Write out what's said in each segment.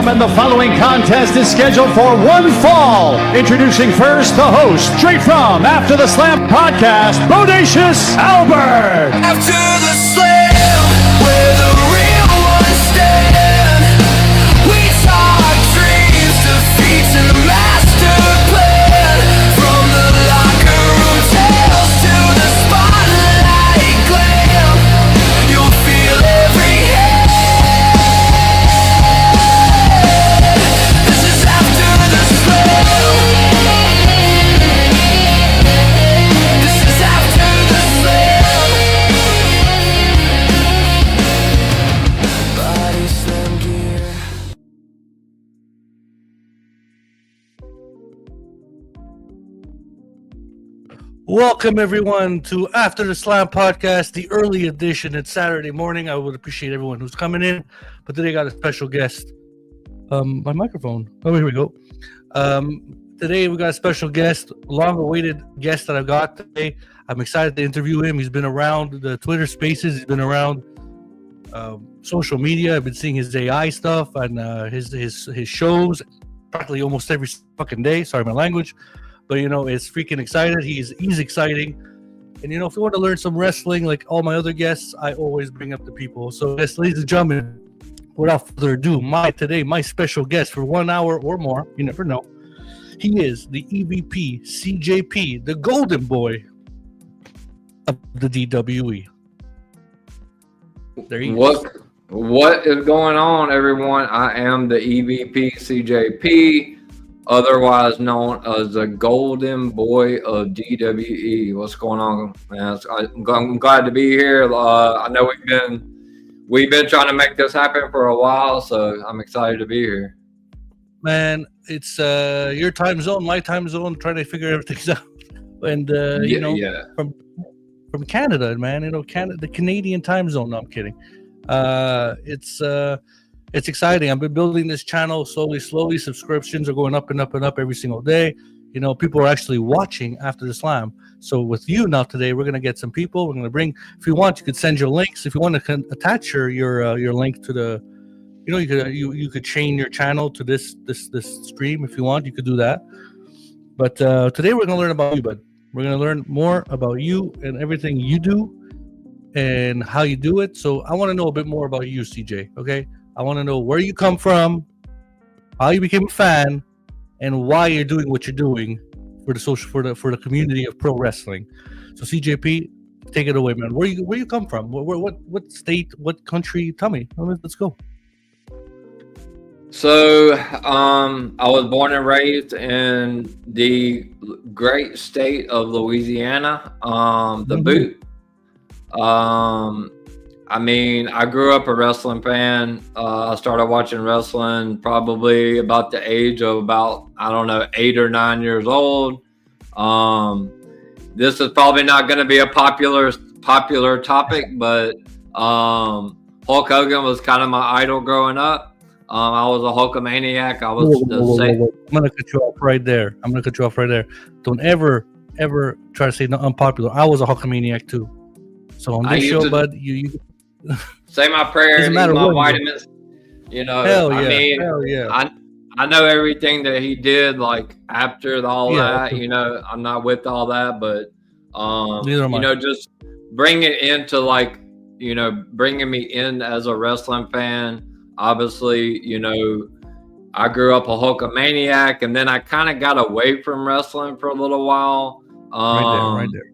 gentlemen, the following contest is scheduled for one fall. Introducing first the host, straight from After the Slam podcast, Bodacious Albert. After the slam, where the real ones stand, we talk dreams, defeats, and the master plan. From the locker room tales to the spotlight glam, you'll feel every hand. This is after the slam. This is after the slam. Body slam gear. Welcome everyone to After the Slam podcast, the early edition. It's Saturday morning. I would appreciate everyone who's coming in, but today I got a special guest. My microphone. Oh, here we go. Today we got a special guest, long-awaited guest that I got today. I'm excited to interview him. He's been around the Twitter Spaces. He's been around social media. I've been seeing his AI stuff and his shows practically almost every fucking day. Sorry, my language. But, you know, it's freaking excited. He's exciting. And, you know, if you want to learn some wrestling like all my other guests, I always bring up the people. So, yes, ladies and gentlemen, without further ado, my special guest for 1 hour or more, you never know, he is the EVP CJ P, the Golden Boy of the DWE. There he is. What is going on, everyone? I am the EVP CJ P, otherwise known as the Golden Boy of DWE. What's going on, man? I'm glad to be here. I know we've been trying to make this happen for a while, so I'm excited to be here. Man, it's your time zone, my time zone, trying to figure everything out. And from Canada, man, you know, the Canadian time zone. No, I'm kidding. It's exciting. I've been building this channel slowly. Subscriptions are going up and up and up every single day. You know, people are actually watching After the Slam. So with you now today, we're gonna get some people. We're gonna bring. If you want, you could send your links. If you want to attach your link to the, you know, you could chain your channel to this stream if you want. You could do that. But today we're gonna learn about you, bud. We're gonna learn more about you and everything you do and how you do it. So I want to know a bit more about you, CJ. Okay. I want to know where you come from, how you became a fan, and why you're doing what you're doing for the community of pro wrestling. So CJP, take it away, man. Where you come from? What state? What country? Tell me. Let's go. So, I was born and raised in the great state of Louisiana, the boot. I mean, I grew up a wrestling fan. I started watching wrestling probably about the age of about, 8 or 9 years old. This is probably not going to be a popular topic, but Hulk Hogan was kind of my idol growing up. I was a Hulkamaniac. I was I'm going to cut you off right there. Don't ever try to say no, unpopular. I was a Hulkamaniac too. So on this show, bud, you say my prayers, eat my vitamins. You know, hell yeah. I know everything that he did, like after all that. You know, I'm not with all that, but you know, just bring it into like, you know, bringing me in as a wrestling fan. Obviously, you know, I grew up a Hulkamaniac, and then I kind of got away from wrestling for a little while. Right there.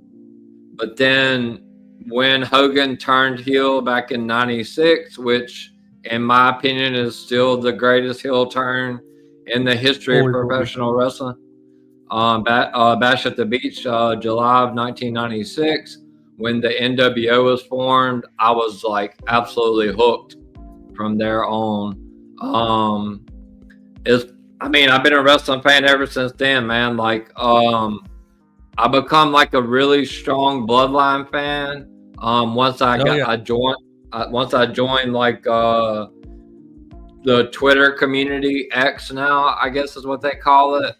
But then when Hogan turned heel back in '96, which in my opinion is still the greatest heel turn in the history of professional wrestling, Bash at the Beach, July of 1996, when the NWO was formed, I was like absolutely hooked from there on. I've been a wrestling fan ever since then, man. Like, I become like a really strong Bloodline fan. Once I joined like the Twitter community, X now, I guess is what they call it.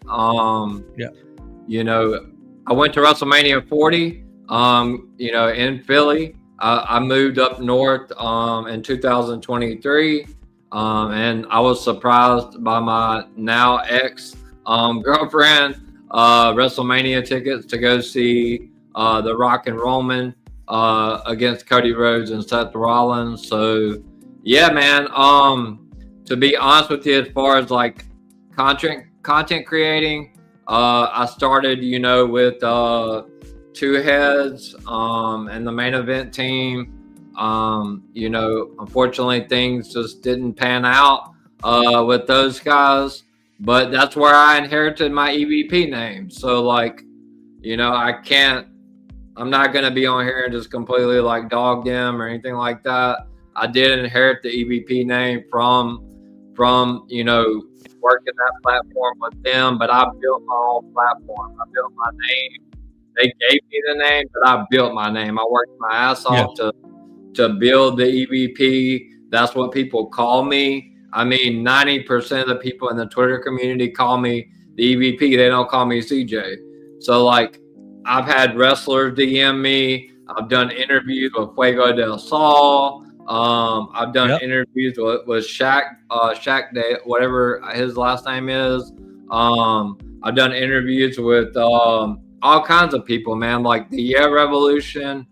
You know, I went to WrestleMania 40, you know, in Philly. I moved up north in 2023. And I was surprised by my now ex girlfriend WrestleMania tickets to go see The Rock and Roman against Cody Rhodes and Seth Rollins. So yeah, man. To be honest with you, as far as like content creating, I started, with Two Heads and the main event team. Unfortunately, things just didn't pan out with those guys. But that's where I inherited my EVP name. So, like, I'm not going to be on here and just completely like dog them or anything like that. I did inherit the EVP name from working that platform with them, but I built my own platform. I built my name. They gave me the name, but I built my name. I worked my ass off to build the EVP. That's what people call me. I mean, 90% of the people in the Twitter community call me the EVP. They don't call me CJ. So, like, I've had wrestlers DM me. I've done interviews with Fuego del Sol. I've done interviews with Shaq Day, whatever his last name is. I've done interviews with all kinds of people, man, like the Yeah Revolution,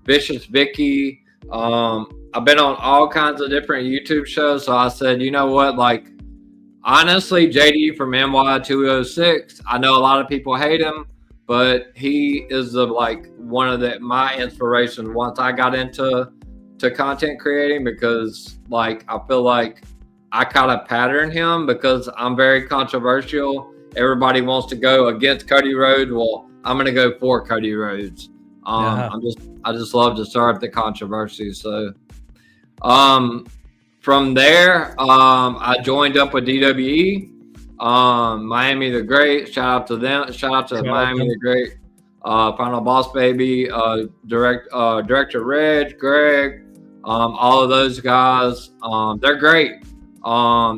Vicious Vicky. I've been on all kinds of different YouTube shows. So I said, you know what, like, honestly, JD from NY206, I know a lot of people hate him, but he is one of my inspirations once I got into content creating, because like I feel like I kind of pattern him because I'm very controversial. Everybody wants to go against Cody Rhodes. Well, I'm gonna go for Cody Rhodes. I just love to start the controversy. So from there, I joined up with DWE, Miami the Great. Shout out to them. Shout out to Miami the Great, Final Boss Baby, Director Reg, Greg, all of those guys. They're great. I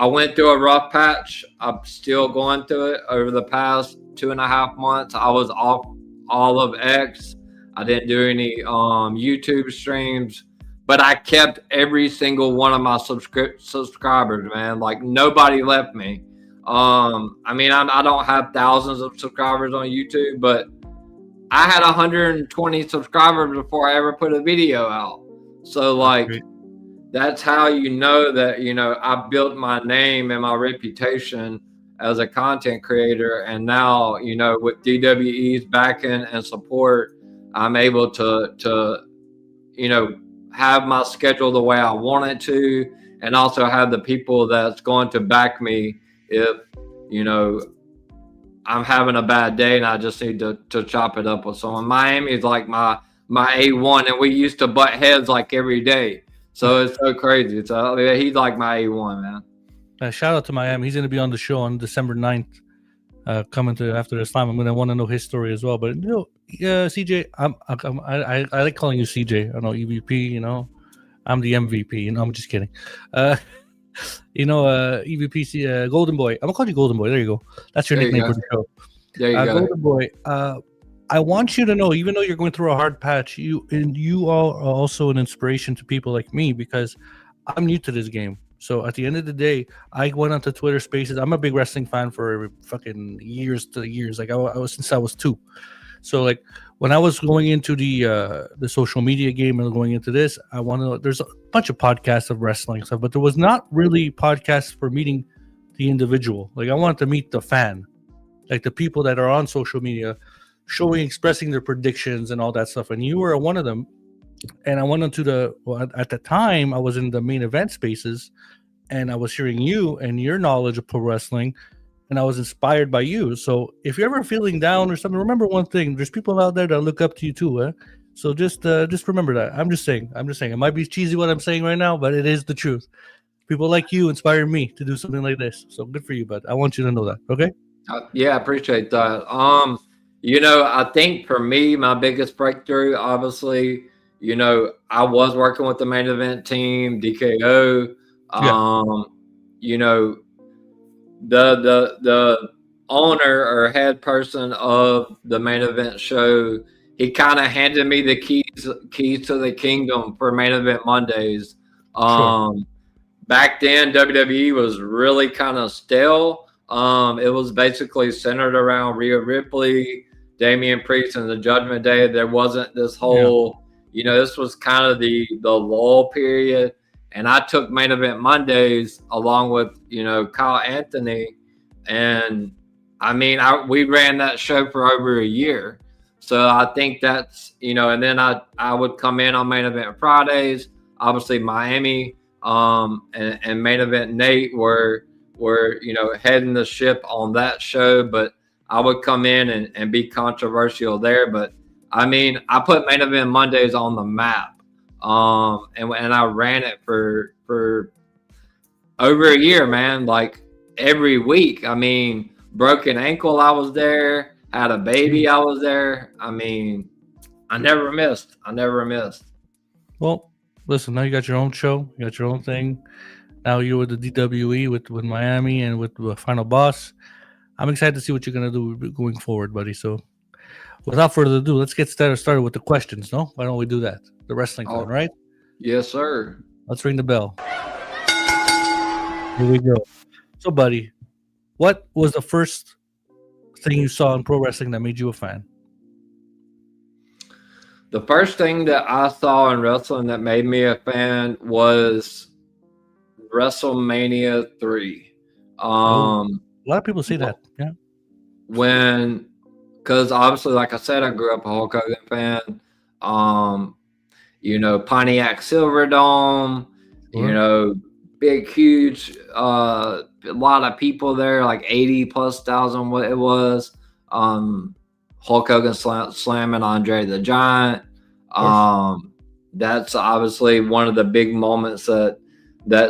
went through a rough patch. I'm still going through it. Over the past 2.5 months, I was off all of X. I didn't do any YouTube streams, but I kept every single one of my subscribers, man. Like, nobody left me. I mean, I don't have thousands of subscribers on YouTube, but I had 120 subscribers before I ever put a video out. So, like, that's how you know that, I built my name and my reputation as a content creator. And now, with DWE's backing and support, I'm able to have my schedule the way I want it to, and also have the people that's going to back me if, I'm having a bad day and I just need to chop it up with someone. Miami is like my A1, and we used to butt heads like every day. So it's so crazy. He's like my A1, man. Shout out to Miami. He's going to be on the show on December 9th, coming to After the Slam. I'm going to want to know his story as well. But, CJ, I like calling you CJ. I know EVP, I'm the MVP. I'm just kidding. EVP, Golden Boy. I'm going to call you Golden Boy. There you go. That's your nickname for the show. There you go. Golden Boy, I want you to know, even though you're going through a hard patch, you are also an inspiration to people like me, because I'm new to this game. So at the end of the day, I went onto Twitter Spaces. I'm a big wrestling fan for fucking years. Like I was since I was 2. So like when I was going into the social media game and going into this, there's a bunch of podcasts of wrestling stuff, but there was not really podcasts for meeting the individual. Like I wanted to meet the fan, like the people that are on social media, expressing their predictions and all that stuff. And you were one of them. And I went into at the time I was in the main event spaces, and I was hearing you and your knowledge of pro wrestling, and I was inspired by you. So if you're ever feeling down or something, remember one thing: there's people out there that look up to you too. Eh? So just remember that. I'm just saying. It might be cheesy what I'm saying right now, but it is the truth. People like you inspire me to do something like this. So good for you, bud. I want you to know that. Okay? Yeah, I appreciate that. I think for me, my biggest breakthrough, obviously, I was working with the main event team, DKO. The owner or head person of the main event show he kind of handed me the keys to the kingdom for Main Event Mondays. Back then, WWE was really kind of stale. It was basically centered around Rhea Ripley, Damian Priest, and the Judgment Day. There wasn't this whole, this was kind of the lull period. And I took Main Event Mondays along with, Kyle Anthony. And I mean, we ran that show for over a year. So I think that's, and then I would come in on Main Event Fridays, obviously Miami, and Main Event Nate were heading the ship on that show, but I would come in and be controversial there. But I mean, I put Main Event Mondays on the map, and I ran it for over a year, man. Like every week. I mean, broken ankle, I was there. Had a baby, I was there. I mean, I never missed. Well, listen, now you got your own show, you got your own thing. Now you're with the DWE with Miami and with the Final Boss. I'm excited to see what you're gonna do going forward, buddy. So, without further ado, let's get started with the questions. No, why don't we do that? The wrestling one, right? Yes, sir. Let's ring the bell. Here we go. So, buddy, what was the first thing you saw in pro wrestling that made you a fan? The first thing that I saw in wrestling that made me a fan was WrestleMania 3. A lot of people say that. Yeah. Because obviously, like I said, I grew up a Hulk Hogan fan. Pontiac Silverdome, big, huge, a lot of people there, like 80,000+ what it was. Hulk Hogan slamming Andre the Giant. That's obviously one of the big moments that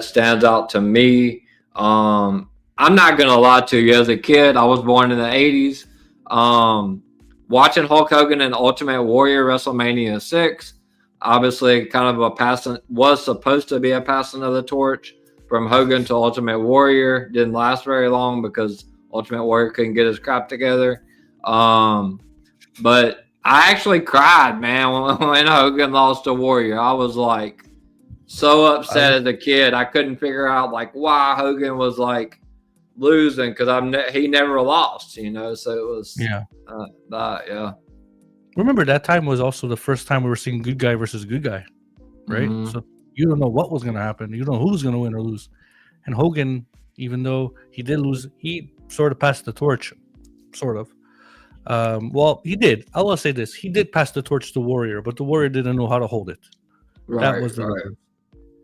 stands out to me. I'm not gonna lie to you. As a kid, I was born in the 80s. Watching Hulk Hogan and Ultimate Warrior WrestleMania 6, obviously kind of was supposed to be a passing of the torch from Hogan to Ultimate Warrior. Didn't last very long because Ultimate Warrior couldn't get his crap together. But I actually cried, man, when Hogan lost to Warrior. I was like so upset as a kid. I couldn't figure out like why Hogan was like losing, because he never lost, so it was yeah. Remember that time was also the first time we were seeing good guy versus good guy, right? Mm-hmm. So you don't know what was going to happen. You don't know who's going to win or lose. And Hogan, even though he did lose, he sort of passed the torch, sort of. Well, he did. I will say this: he did pass the torch to Warrior, but the Warrior didn't know how to hold it. Right, that was the right.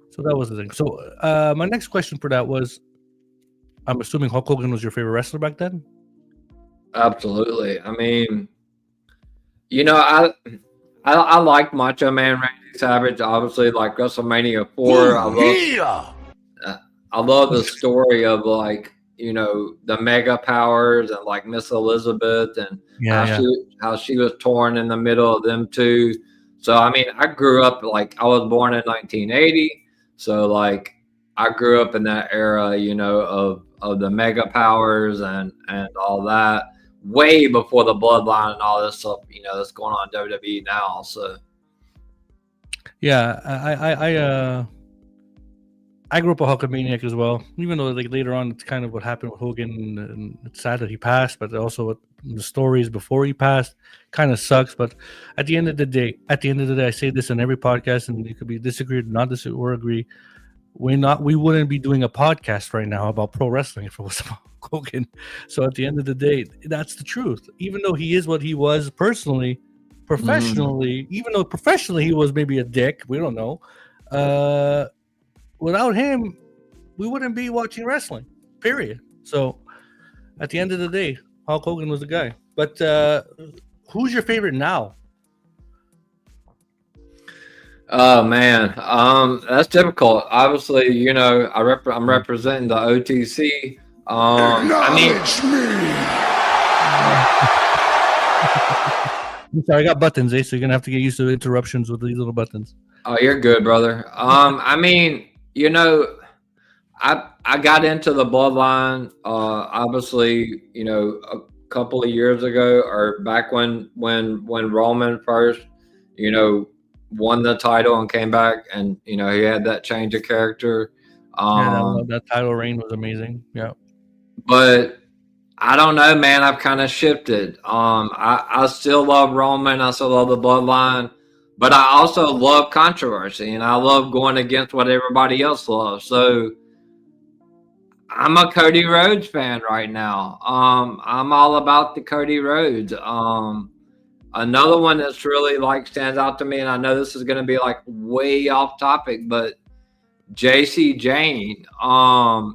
So that was the thing. So my next question for that was, I'm assuming Hulk Hogan was your favorite wrestler back then? Absolutely. I mean, I liked Macho Man Randy Savage. Obviously, like WrestleMania 4. I love the story of like the Mega Powers and like Miss Elizabeth and how she was torn in the middle of them two. So I mean, I grew up like I was born in 1980, so like I grew up in that era, of the Mega Powers and all that, way before the Bloodline and all this stuff, that's going on in WWE now. So yeah, I grew up a Hulkamaniac as well, even though like later on it's kind of what happened with Hogan, and it's sad that he passed, but also what the stories before he passed kind of sucks. But at the end of the day, I say this in every podcast, and it could be disagreed, not disagree, or agree. We wouldn't be doing a podcast right now about pro wrestling if it was about Hogan. So at the end of the day, that's the truth. Even though he is what he was personally, professionally, even though professionally he was maybe a dick, we don't know. Without him, we wouldn't be watching wrestling, period. So at the end of the day, Hulk Hogan was the guy. But who's your favorite now? Oh man, that's difficult. Obviously, I'm representing the OTC. I'm sorry, I got buttons, so you're gonna have to get used to interruptions with these little buttons. Oh, you're good, brother. I mean, I got into the Bloodline, obviously, a couple of years ago, or back when Roman first, won the title and came back, and he had that change of character. That title reign was amazing. Yeah, but I don't know, man. I've kind of shifted. I still love Roman. I still love the bloodline, but I also love controversy, and I love going against what everybody else loves. So I'm a Cody Rhodes fan right now. I'm all about the Cody Rhodes. Another one that's really stands out to me, and I know this is going to be way off topic, but JC Jane,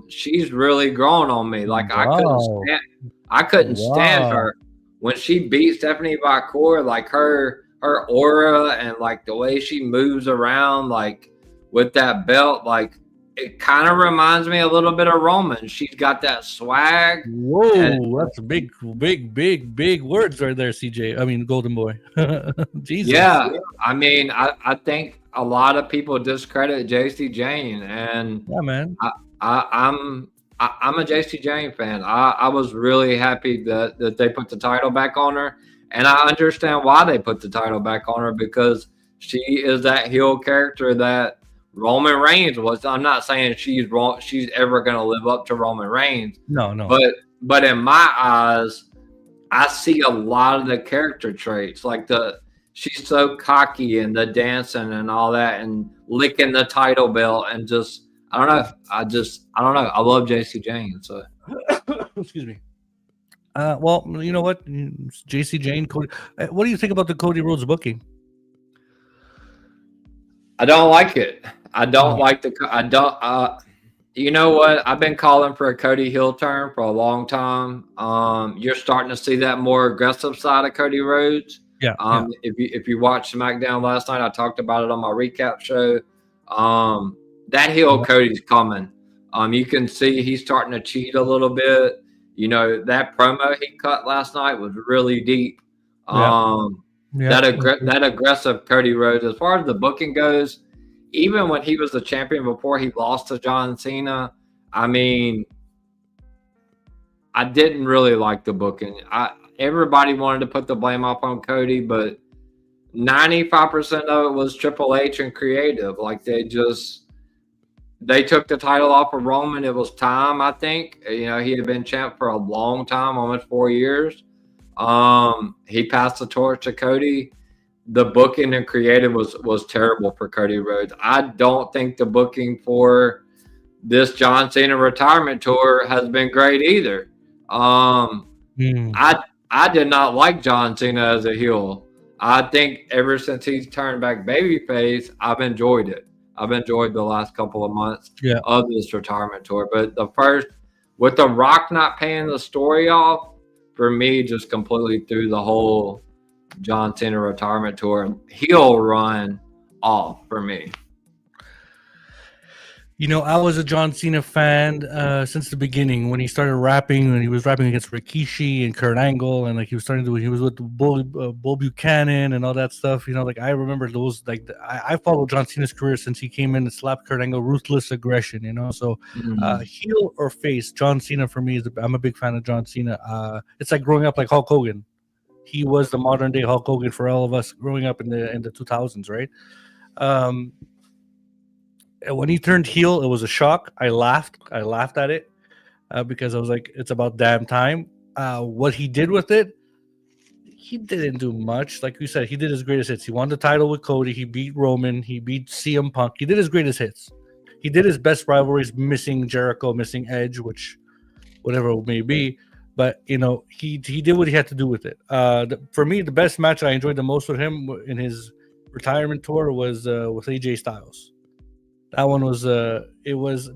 she's really grown on me. I couldn't stand her when she beat Stephanie Bakor. Her aura and the way she moves around, with that belt, it kind of reminds me a little bit of Roman. She's got that swag. Whoa, that's big words right there, CJ. I mean, Golden Boy. Jesus. Yeah, I mean, I think a lot of people discredit JC Jane, and yeah, man, I'm a JC Jane fan. I was really happy that they put the title back on her, and I understand why they put the title back on her, because she is that heel character that Roman Reigns was. I'm not saying she's ever going to live up to Roman Reigns. No. But in my eyes, I see a lot of the character traits, she's so cocky and the dancing and all that, and licking the title belt, and just I don't know. I don't know. I love JC Jane. So excuse me. Well, you know what, JC Jane, Cody. What do you think about the Cody Rhodes booking? I don't like it. I don't like you know what? I've been calling for a Cody heel turn for a long time. You're starting to see that more aggressive side of Cody Rhodes. Yeah. If you watched SmackDown last night, I talked about it on my recap show. That heel Cody's coming. You can see he's starting to cheat a little bit. That promo he cut last night was really deep. That aggressive Cody Rhodes. As far as the booking goes, even when he was the champion before he lost to John Cena, I mean, I didn't really like the booking. Everybody wanted to put the blame off on Cody, but 95% of it was Triple H and creative. They took the title off of Roman. It was time, I think. He had been champ for a long time, almost 4 years. He passed the torch to Cody. The booking and creative was terrible for Cody Rhodes. I don't think the booking for this John Cena retirement tour has been great either. I did not like John Cena as a heel. I think ever since he's turned back babyface, I've enjoyed it. I've enjoyed the last couple of months of this retirement tour. But the first, with The Rock not paying the story off, for me, just completely threw the whole John Cena retirement tour heel run off for me. I was a John Cena fan since the beginning, when he started rapping, and he was rapping against Rikishi and Kurt Angle, and he was with Bull Buchanan and all that stuff. I remember those. I followed John Cena's career since he came in and slapped Kurt Angle, ruthless aggression. So heel or face, John Cena for me I'm a big fan of John Cena. It's like growing up like Hulk Hogan. He was the modern day Hulk Hogan for all of us growing up in the 2000s, right? When he turned heel, it was a shock. I laughed at it because I was like, it's about damn time. What he did with it, he didn't do much. Like you said, he did his greatest hits. He won the title with Cody. He beat Roman. He beat CM Punk. He did his greatest hits. He did his best rivalries, missing Jericho, missing Edge, which whatever it may be. But, he did what he had to do with it. For me, the best match I enjoyed the most with him in his retirement tour was with AJ Styles. That one was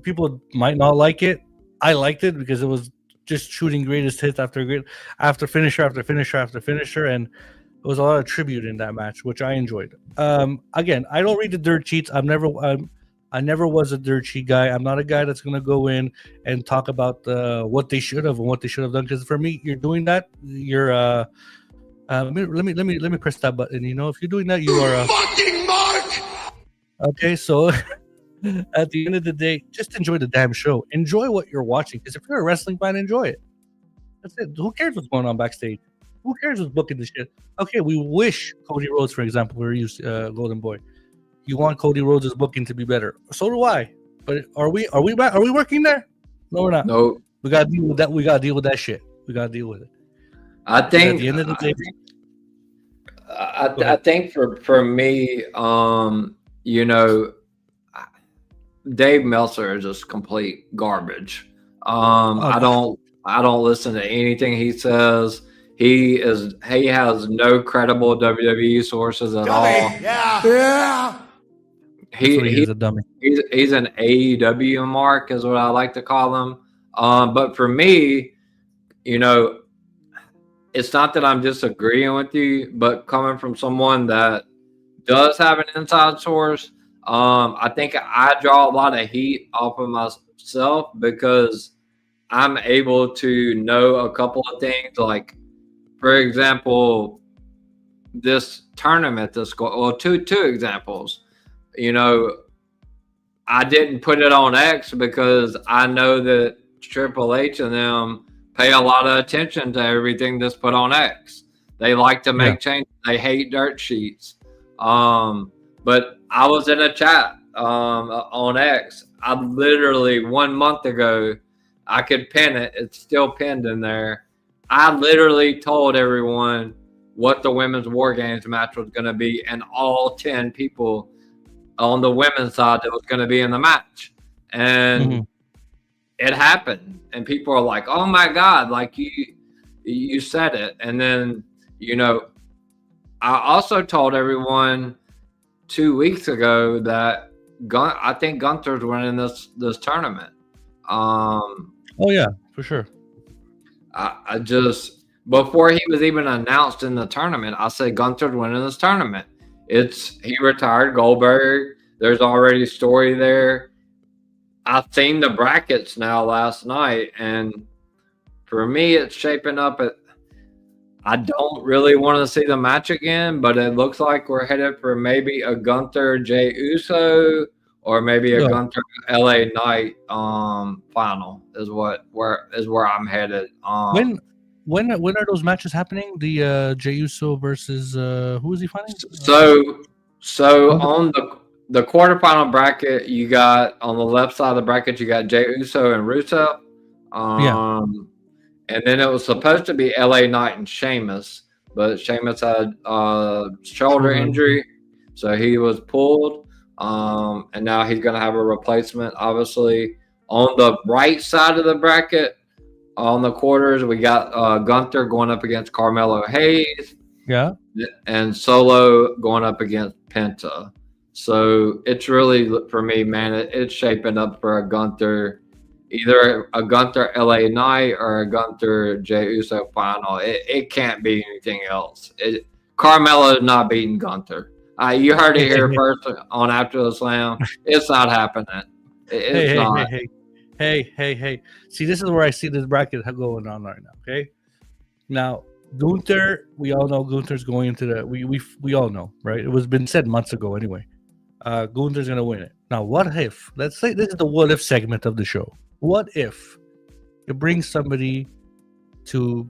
people might not like it. I liked it because it was just shooting greatest hits after finisher after finisher after finisher, and it was a lot of tribute in that match, which I enjoyed. Again, I don't read the dirt sheets. I never was a dirt sheet guy. I'm not a guy that's gonna go in and talk about what they should have and what they should have done. Because for me, you're doing that. You're let me press that button. If you're doing that, you are fucking Mark. Okay, so. At the end of the day, just enjoy the damn show. Enjoy what you're watching, because if you're a wrestling fan, enjoy it. That's it. Who cares what's going on backstage? Who cares who's booking the shit? Okay, we wish Cody Rhodes, for example, were used Golden Boy. You want Cody Rhodes' booking to be better. So do I. But are we working there? No, we're not. No, We gotta deal with that. We gotta deal with that shit. We gotta deal with it. I think At the end of the day, I think for me, you know, Dave Meltzer is just complete garbage. I don't listen to anything he says. He has no credible WWE sources at all. Yeah. he's a dummy. He's an AEW mark, is what I like to call him. But for me, you know, it's not that I'm disagreeing with you, but coming from someone that does have an inside source, I think I draw a lot of heat off of myself because I'm able to know a couple of things. Like, for example, this tournament, two examples. You know, I didn't put it on X because I know that Triple H and them pay a lot of attention to everything that's put on X. They like to make changes. They hate dirt sheets. But I was in a chat on X. I literally 1 month ago, I could pin it. It's still pinned in there. I literally told everyone what the women's War Games match was going to be, and all 10 people on the women's side that was going to be in the match. And it happened. And people are like, oh my God, like you said it. And then, you know, I also told everyone 2 weeks ago that I think Gunther's winning this tournament. Oh yeah, for sure. I just, before he was even announced in the tournament, I said Gunther's winning this tournament. He retired Goldberg. There's already a story there. I've seen the brackets now last night, and for me, it's shaping up. I don't really want to see the match again, but it looks like we're headed for maybe a Gunther Jey Uso or maybe a Gunther LA Knight final is where I'm headed. When are those matches happening? The Jey Uso versus who is he fighting? So on the quarterfinal bracket, you got on the left side of the bracket, you got Jey Uso and Rusev. And then it was supposed to be LA Knight and Sheamus, but Sheamus had a shoulder injury, so he was pulled. And now he's going to have a replacement, obviously. On the right side of the bracket, on the quarters, we got Gunther going up against Carmelo Hayes. Yeah. And Solo going up against Penta. So it's really, for me, man, it's shaping up for a Gunther, either a Gunther LA Knight or a Gunther Jey Uso final. It can't be anything else. Carmelo is not beating Gunther. You heard it here first on After the Slam. It's not happening. It's not. Hey. See, this is where I see this bracket going on right now, okay? Now, Gunther, we all know Gunther's going into the... We all know, right? It was been said months ago anyway. Gunther's going to win it. Now, what if... Let's say this is the what if segment of the show. What if you bring somebody to,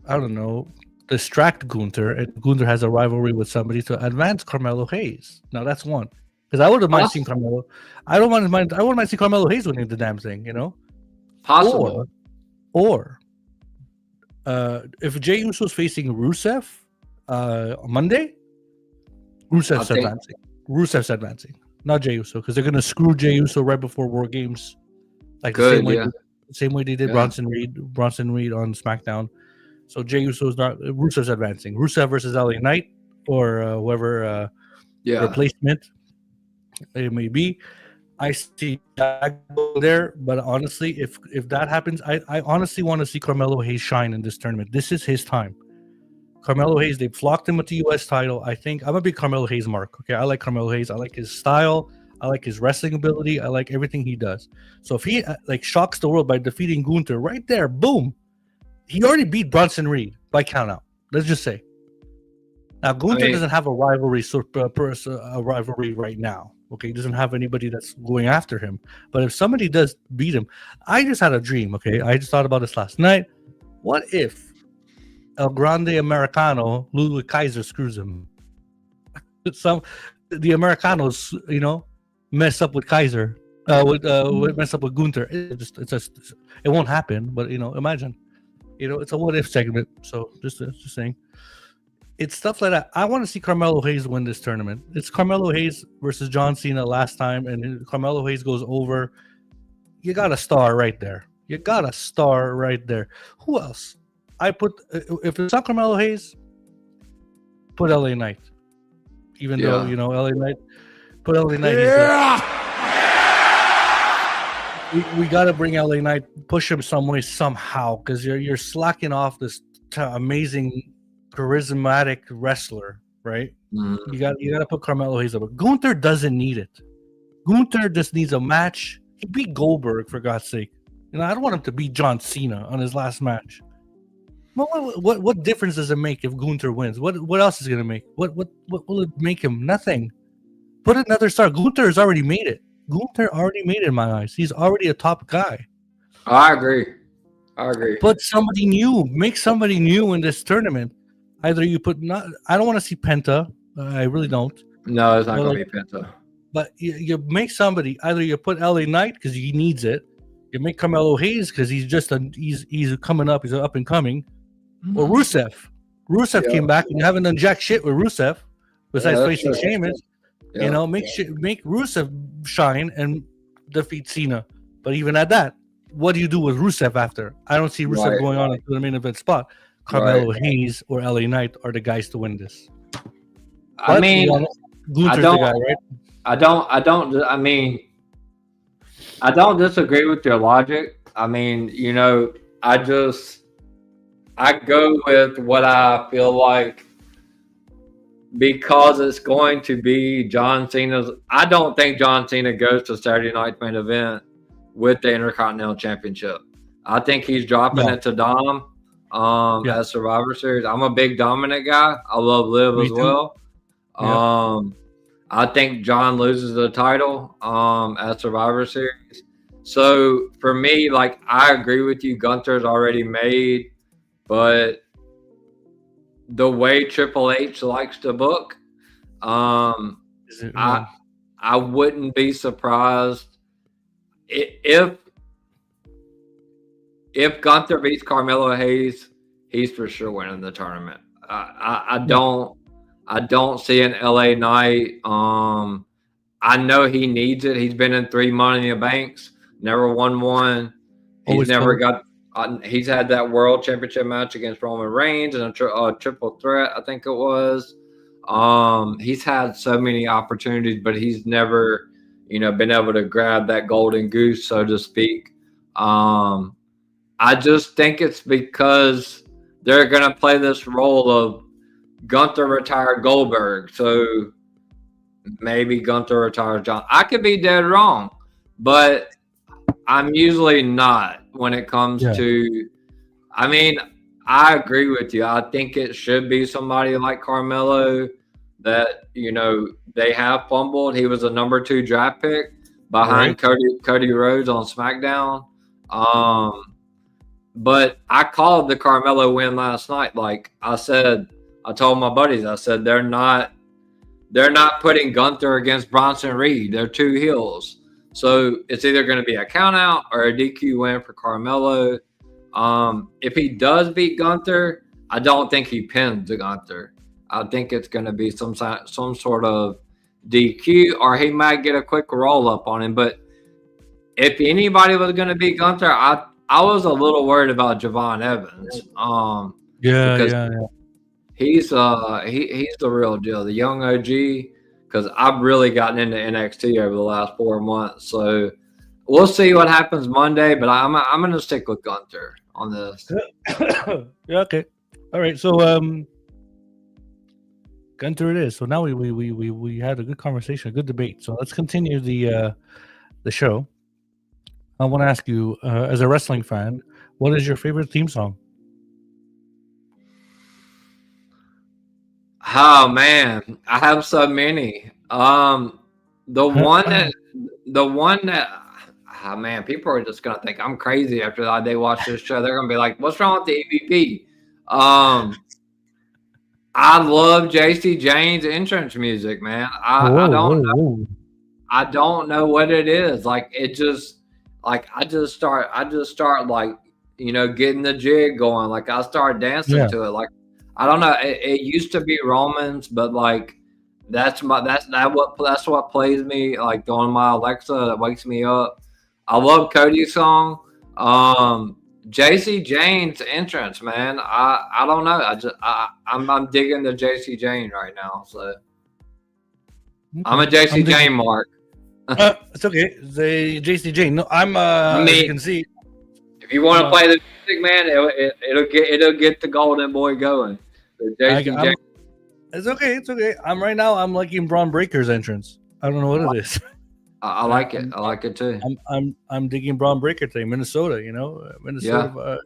I don't know, distract Gunther, and Gunther has a rivalry with somebody to advance Carmelo Hayes? Now, that's one. Because I would have mind seeing Carmelo. I wouldn't mind seeing Carmelo Hayes winning the damn thing, you know? Possible. Or if Jey Uso's facing Rusev on Monday, Rusev's advancing. Rusev's advancing, not Jey Uso, because they're gonna screw Jey Uso right before War Games, like the same way they did Bronson Reed on SmackDown. So Jey Uso's not. Rusev's advancing. Rusev versus LA Knight or whoever replacement it may be. I see that there, but honestly, if that happens, I honestly want to see Carmelo Hayes shine in this tournament. This is his time. Carmelo Hayes, they flocked him with the U.S. title. I think I'm a big Carmelo Hayes mark. Okay, I like Carmelo Hayes. I like his style. I like his wrestling ability. I like everything he does. So if he shocks the world by defeating Gunther right there, boom, he already beat Bronson Reed by countout. Let's just say. Now Gunther doesn't have a rivalry right now. Okay, he doesn't have anybody that's going after him. But if somebody does beat him, I just had a dream. Okay, I just thought about this last night. What if El Grande Americano, Ludwig Kaiser, screws him? The Americanos, mess up with Kaiser, would mess up with Gunther. It won't happen. But imagine, it's a what if segment. So just saying, it's stuff like that. I want to see Carmelo Hayes win this tournament. It's Carmelo Hayes versus John Cena last time, and Carmelo Hayes goes over. You got a star right there. Who else? If it's not Carmelo Hayes, put LA Knight. Even though LA Knight, put LA Knight. We got to bring LA Knight, push him some way somehow, because you're slacking off this amazing, charismatic wrestler, right? You got to put Carmelo Hayes up. But Gunther doesn't need it. Gunther just needs a match. He beat Goldberg, for God's sake. I don't want him to beat John Cena on his last match. What difference does it make if Gunther wins? What else is going to make? What will it make him? Nothing. Put another star. Gunther has already made it. In my eyes. He's already a top guy. I agree. Put somebody new. Make somebody new in this tournament. Either you put I don't want to see Penta. I really don't. No, it's not going to be Penta. But you make somebody. Either you put LA Knight because he needs it. You make Carmelo Hayes because he's he's coming up. He's up and coming. Or Rusev. Rusev came back and you haven't done jack shit with Rusev besides facing Sheamus. Yeah. Make Rusev shine and defeat Cena. But even at that, what do you do with Rusev after? I don't see Rusev going on into the main event spot. Carmelo Hayes or LA Knight are the guys to win this. I mean, Gunther's the guy, right? I don't disagree with your logic. I mean, I go with what I feel like, because it's going to be John Cena's. I don't think John Cena goes to Saturday night's main event with the Intercontinental Championship. I think he's dropping it to Dom at Survivor Series. I'm a big Dominic guy. I love Liv as well. I think John loses the title at Survivor Series. So for me, I agree with you. Gunther's already made, but the way Triple H likes to book, I wouldn't be surprised if Gunther beats Carmelo Hayes. He's for sure winning the tournament. I don't see an LA Knight. I know he needs it. He's been in 3 Money in the Banks, never won one. He's he's had that World Championship match against Roman Reigns and a triple threat, I think it was. He's had so many opportunities, but he's never, been able to grab that golden goose, so to speak. I just think it's because they're going to play this role of Gunther retired Goldberg, so maybe Gunther retires John. I could be dead wrong, but I'm usually not when it comes to. I mean, I agree with you. I think it should be somebody like Carmelo that they have fumbled. He was a number 2 draft pick behind Cody Rhodes on SmackDown. But I called the Carmelo win last night. Like I said, I told my buddies, I said they're not putting Gunther against Bronson Reed. They're 2 heels. So it's either going to be a count out or a DQ win for Carmelo. If he does beat Gunther, I don't think he pins the Gunther. I think it's going to be some sort of DQ, or he might get a quick roll up on him. But if anybody was going to beat Gunther, I was a little worried about Javon Evans. He's the real deal, the young OG. Because I've really gotten into NXT over the last 4 months, so we'll see what happens Monday. But I'm going to stick with Gunther on this. Okay, all right. So Gunther it is. So now we had a good conversation, a good debate. So let's continue the show. I want to ask you, as a wrestling fan, what is your favorite theme song? Oh man, I have so many. The one that man, people are just gonna think I'm crazy after they watch this show. They're gonna be like, "What's wrong with the EVP?" I love JC Jane's entrance music, man. I don't know. I don't know what it is. Like it just like I just start like getting the jig going. Like I start dancing to it. Like I don't know. It used to be Romans, but like that's what plays me like on my Alexa that wakes me up. I love Cody's song. JC Jane's entrance, man. I don't know. I'm digging the JC Jane right now. So okay. I'm a JC Jane mark. It's okay. The JC Jane. No, I'm. As you can see, if you want to play the music, man, it'll get the Golden Boy going. The JC Jane. It's okay. It's okay. I'm liking Braun Breaker's entrance. I don't know what it is. I like it. I like it too. I'm digging Braun Breaker today, Minnesota. Minnesota.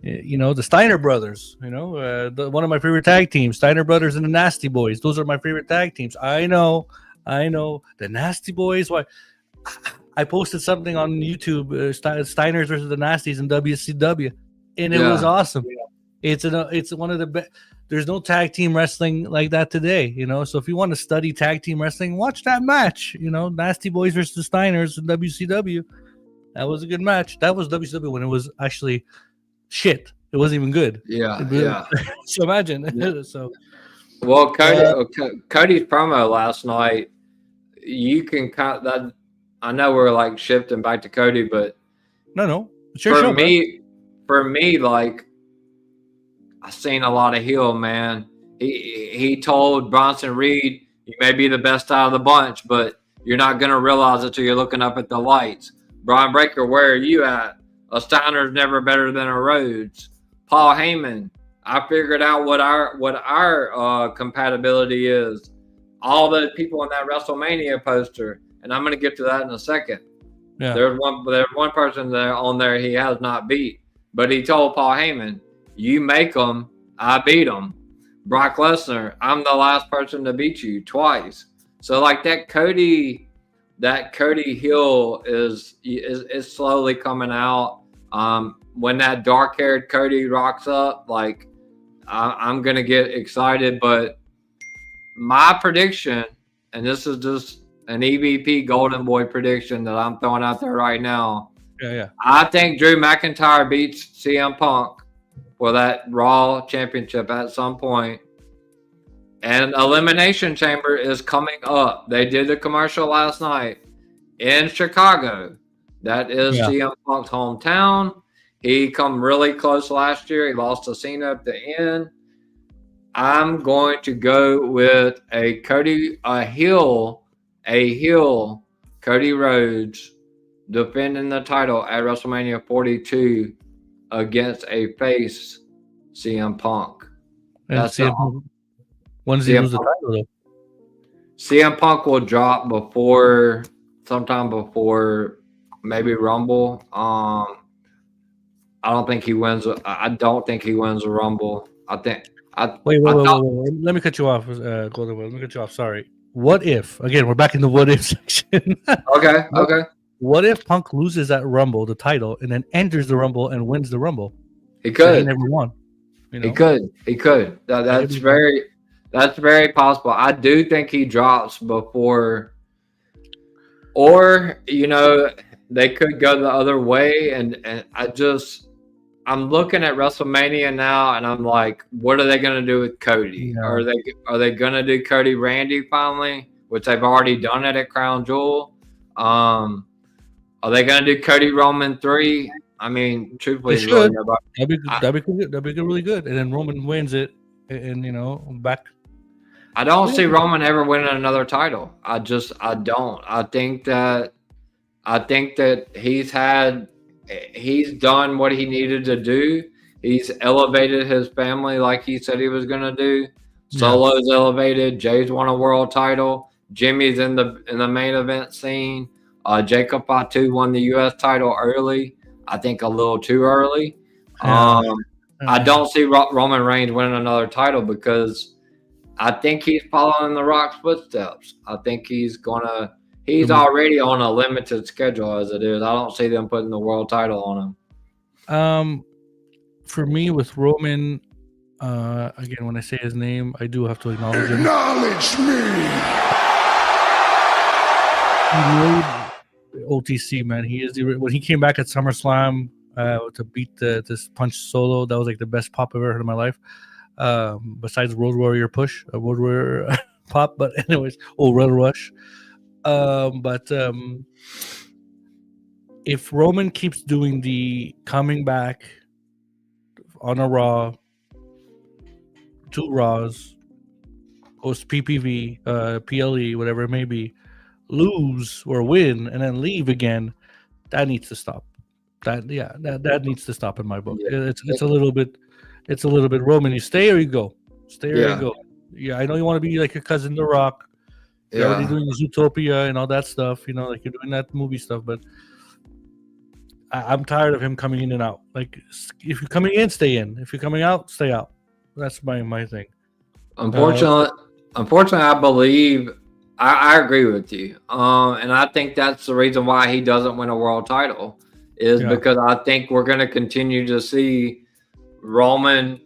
Yeah. The Steiner brothers. One of my favorite tag teams, Steiner brothers and the Nasty Boys. Those are my favorite tag teams. I know. The Nasty Boys. Why? I posted something on YouTube. Steiners versus the Nasties in WCW, and it was awesome. It's one of the best. There's no tag team wrestling like that today, So if you want to study tag team wrestling, watch that match. Nasty Boys versus the Steiners in WCW. That was a good match. That was WCW when it was actually shit. It wasn't even good. Yeah. So imagine. Yeah. So, well, Cody's promo last night. You can kind of that. I know we're like shifting back to Cody, but no, it's your show, for me, like. I've seen a lot of heel, man. He told Bronson Reed, "You may be the best out of the bunch, but you're not going to realize it till you're looking up at the lights." Braun Breaker, where are you at? A Steiner's never better than a Rhodes. Paul Heyman, I figured out what our compatibility is. All the people in that WrestleMania poster, and I'm going to get to that in a second. Yeah. There's one person there on there he has not beat, but he told Paul Heyman, "You make them, I beat them." Brock Lesnar, I'm the last person to beat you twice. So like that Cody heel is slowly coming out. When that dark-haired Cody rocks up, like I'm gonna get excited. But my prediction, and this is just an EVP Golden Boy prediction that I'm throwing out there right now. Yeah. I think Drew McIntyre beats CM Punk for that Raw championship at some point. And Elimination Chamber is coming up. They did a commercial last night in Chicago. That is CM Punk's hometown. He come really close last year. He lost to Cena at the end. I'm going to go with a heel Cody Rhodes defending the title at WrestleMania 42 against a face CM Punk. That's all. When does he lose the title though? CM Punk will drop sometime before maybe Rumble. I don't think he wins. I don't think he wins a Rumble. Wait. Let me cut you off, Golden Boy. Let me cut you off. Sorry. What if? Again, we're back in the what if section. Okay. What if Punk loses that Rumble, the title, and then enters the Rumble and wins the Rumble? He could. So he never won. He could. That's very possible. I do think he drops before, or they could go the other way. And I'm looking at WrestleMania now, and I'm like, what are they going to do with Cody? Yeah. Are they going to do Cody Randy finally, which they've already done it at Crown Jewel? Are they going to do Cody Roman 3? I mean, truthfully, they should. That'd be good. That'd be really good. And then Roman wins it, and back. I don't see Roman ever winning another title. I don't. I think that he's done what he needed to do. He's elevated his family like he said he was going to do. Solo's elevated. Jay's won a world title. Jimmy's in the main event scene. Jacob Fatu won the U.S. title early. I think a little too early. I don't see Roman Reigns winning another title because I think he's following The Rock's footsteps. I think he's he's already on a limited schedule as it is. I don't see them putting the world title on him. For me, with Roman, again, when I say his name, I do have to acknowledge him. Acknowledge me. OTC, man. He is when he came back at SummerSlam to beat this punch solo. That was like the best pop I've ever heard in my life. Besides Road Warrior push, Road Warrior pop. But anyways, Road Rush. If Roman keeps doing the coming back on a Raw, 2 Raws, host PPV, PLE, whatever it may be, lose or win and then leave again, that needs to stop. That needs to stop in my book. Yeah. It's a little bit Roman. You stay or you go. Stay or you go. Yeah, I know you want to be like your cousin The Rock. You're already doing Zootopia and all that stuff, like you're doing that movie stuff, but I'm tired of him coming in and out. Like, if you're coming in, stay in. If you're coming out, stay out. That's my thing. Unfortunately, I believe I agree with you. And I think that's the reason why he doesn't win a world title is because I think we're going to continue to see Roman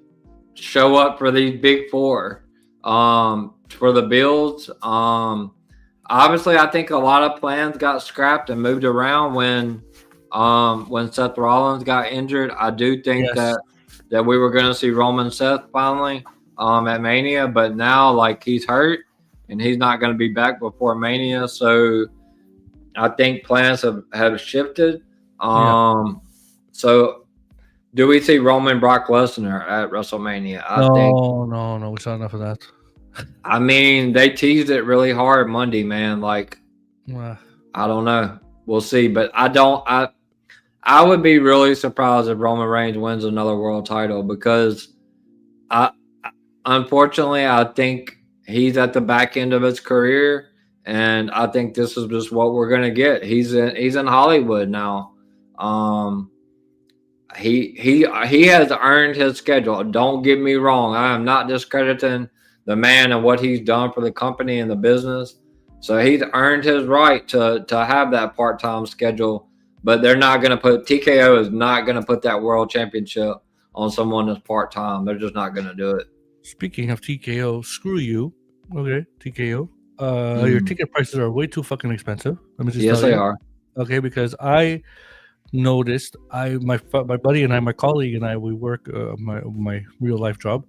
show up for these big 4 for the builds. Obviously, I think a lot of plans got scrapped and moved around when Seth Rollins got injured. I do think that we were going to see Roman Seth finally at Mania, but now like he's hurt and he's not going to be back before Mania. So I think plans have shifted. So do we see Roman Brock Lesnar at WrestleMania? No, we saw enough of that. I mean, they teased it really hard Monday, man. Like, I don't know. We'll see. But I would be really surprised if Roman Reigns wins another world title because unfortunately, I think he's at the back end of his career, and I think this is just what we're gonna get. He's in Hollywood now. He has earned his schedule. Don't get me wrong. I am not discrediting the man and what he's done for the company and the business. So he's earned his right to have that part-time schedule. But they're not going to TKO is not going to put that world championship on someone that's part-time. They're just not going to do it. Speaking of TKO, screw you. Okay, TKO. Your ticket prices are way too fucking expensive. Let me just tell you. They are. Okay, because I noticed, my buddy and I, my colleague and I, we work my real life job.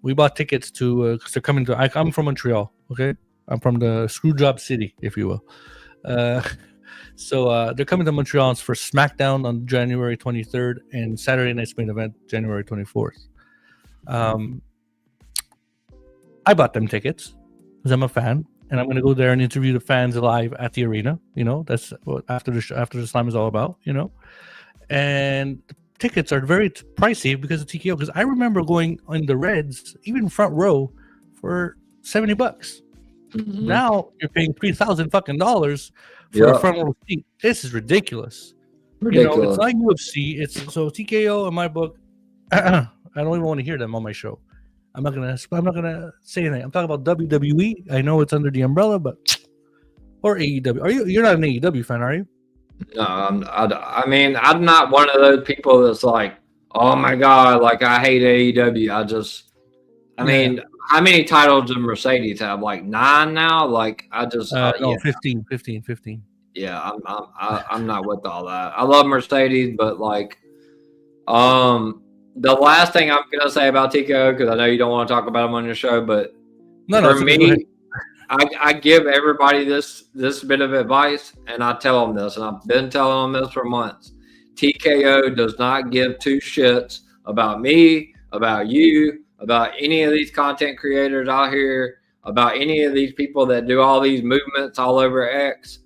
We bought tickets to because they're coming to. I'm from Montreal. Okay, I'm from the screw job city, if you will. So they're coming to Montreal for SmackDown on January 23rd and Saturday Night's Main Event January 24th. I bought them tickets because I'm a fan, and I'm going to go there and interview the fans live at the arena. That's what after the slam is all about. And the tickets are very pricey because of TKO. Because I remember going in the Reds, even front row, for $70. Mm-hmm. Now you're paying $3,000 fucking dollars for a front row seat. This is ridiculous. It's like UFC. So TKO in my book. I don't even want to hear them on my show. I'm not gonna say anything. I'm talking about WWE. I know it's under the umbrella, but or AEW. You're not an AEW fan, are you? No, I mean, I'm not one of those people that's like, oh my god, like I hate AEW. I mean, how many titles does Mercedes have? Like 9 now. Like I just 15. Yeah, I'm not with all that. I love Mercedes, but like, the last thing I'm gonna say about TKO, because I know you don't want to talk about him on your show, but for me, I give everybody this bit of advice, and I tell them this, and I've been telling them this for months. TKO does not give 2 shits about me, about you, about any of these content creators out here, about any of these people that do all these movements all over X,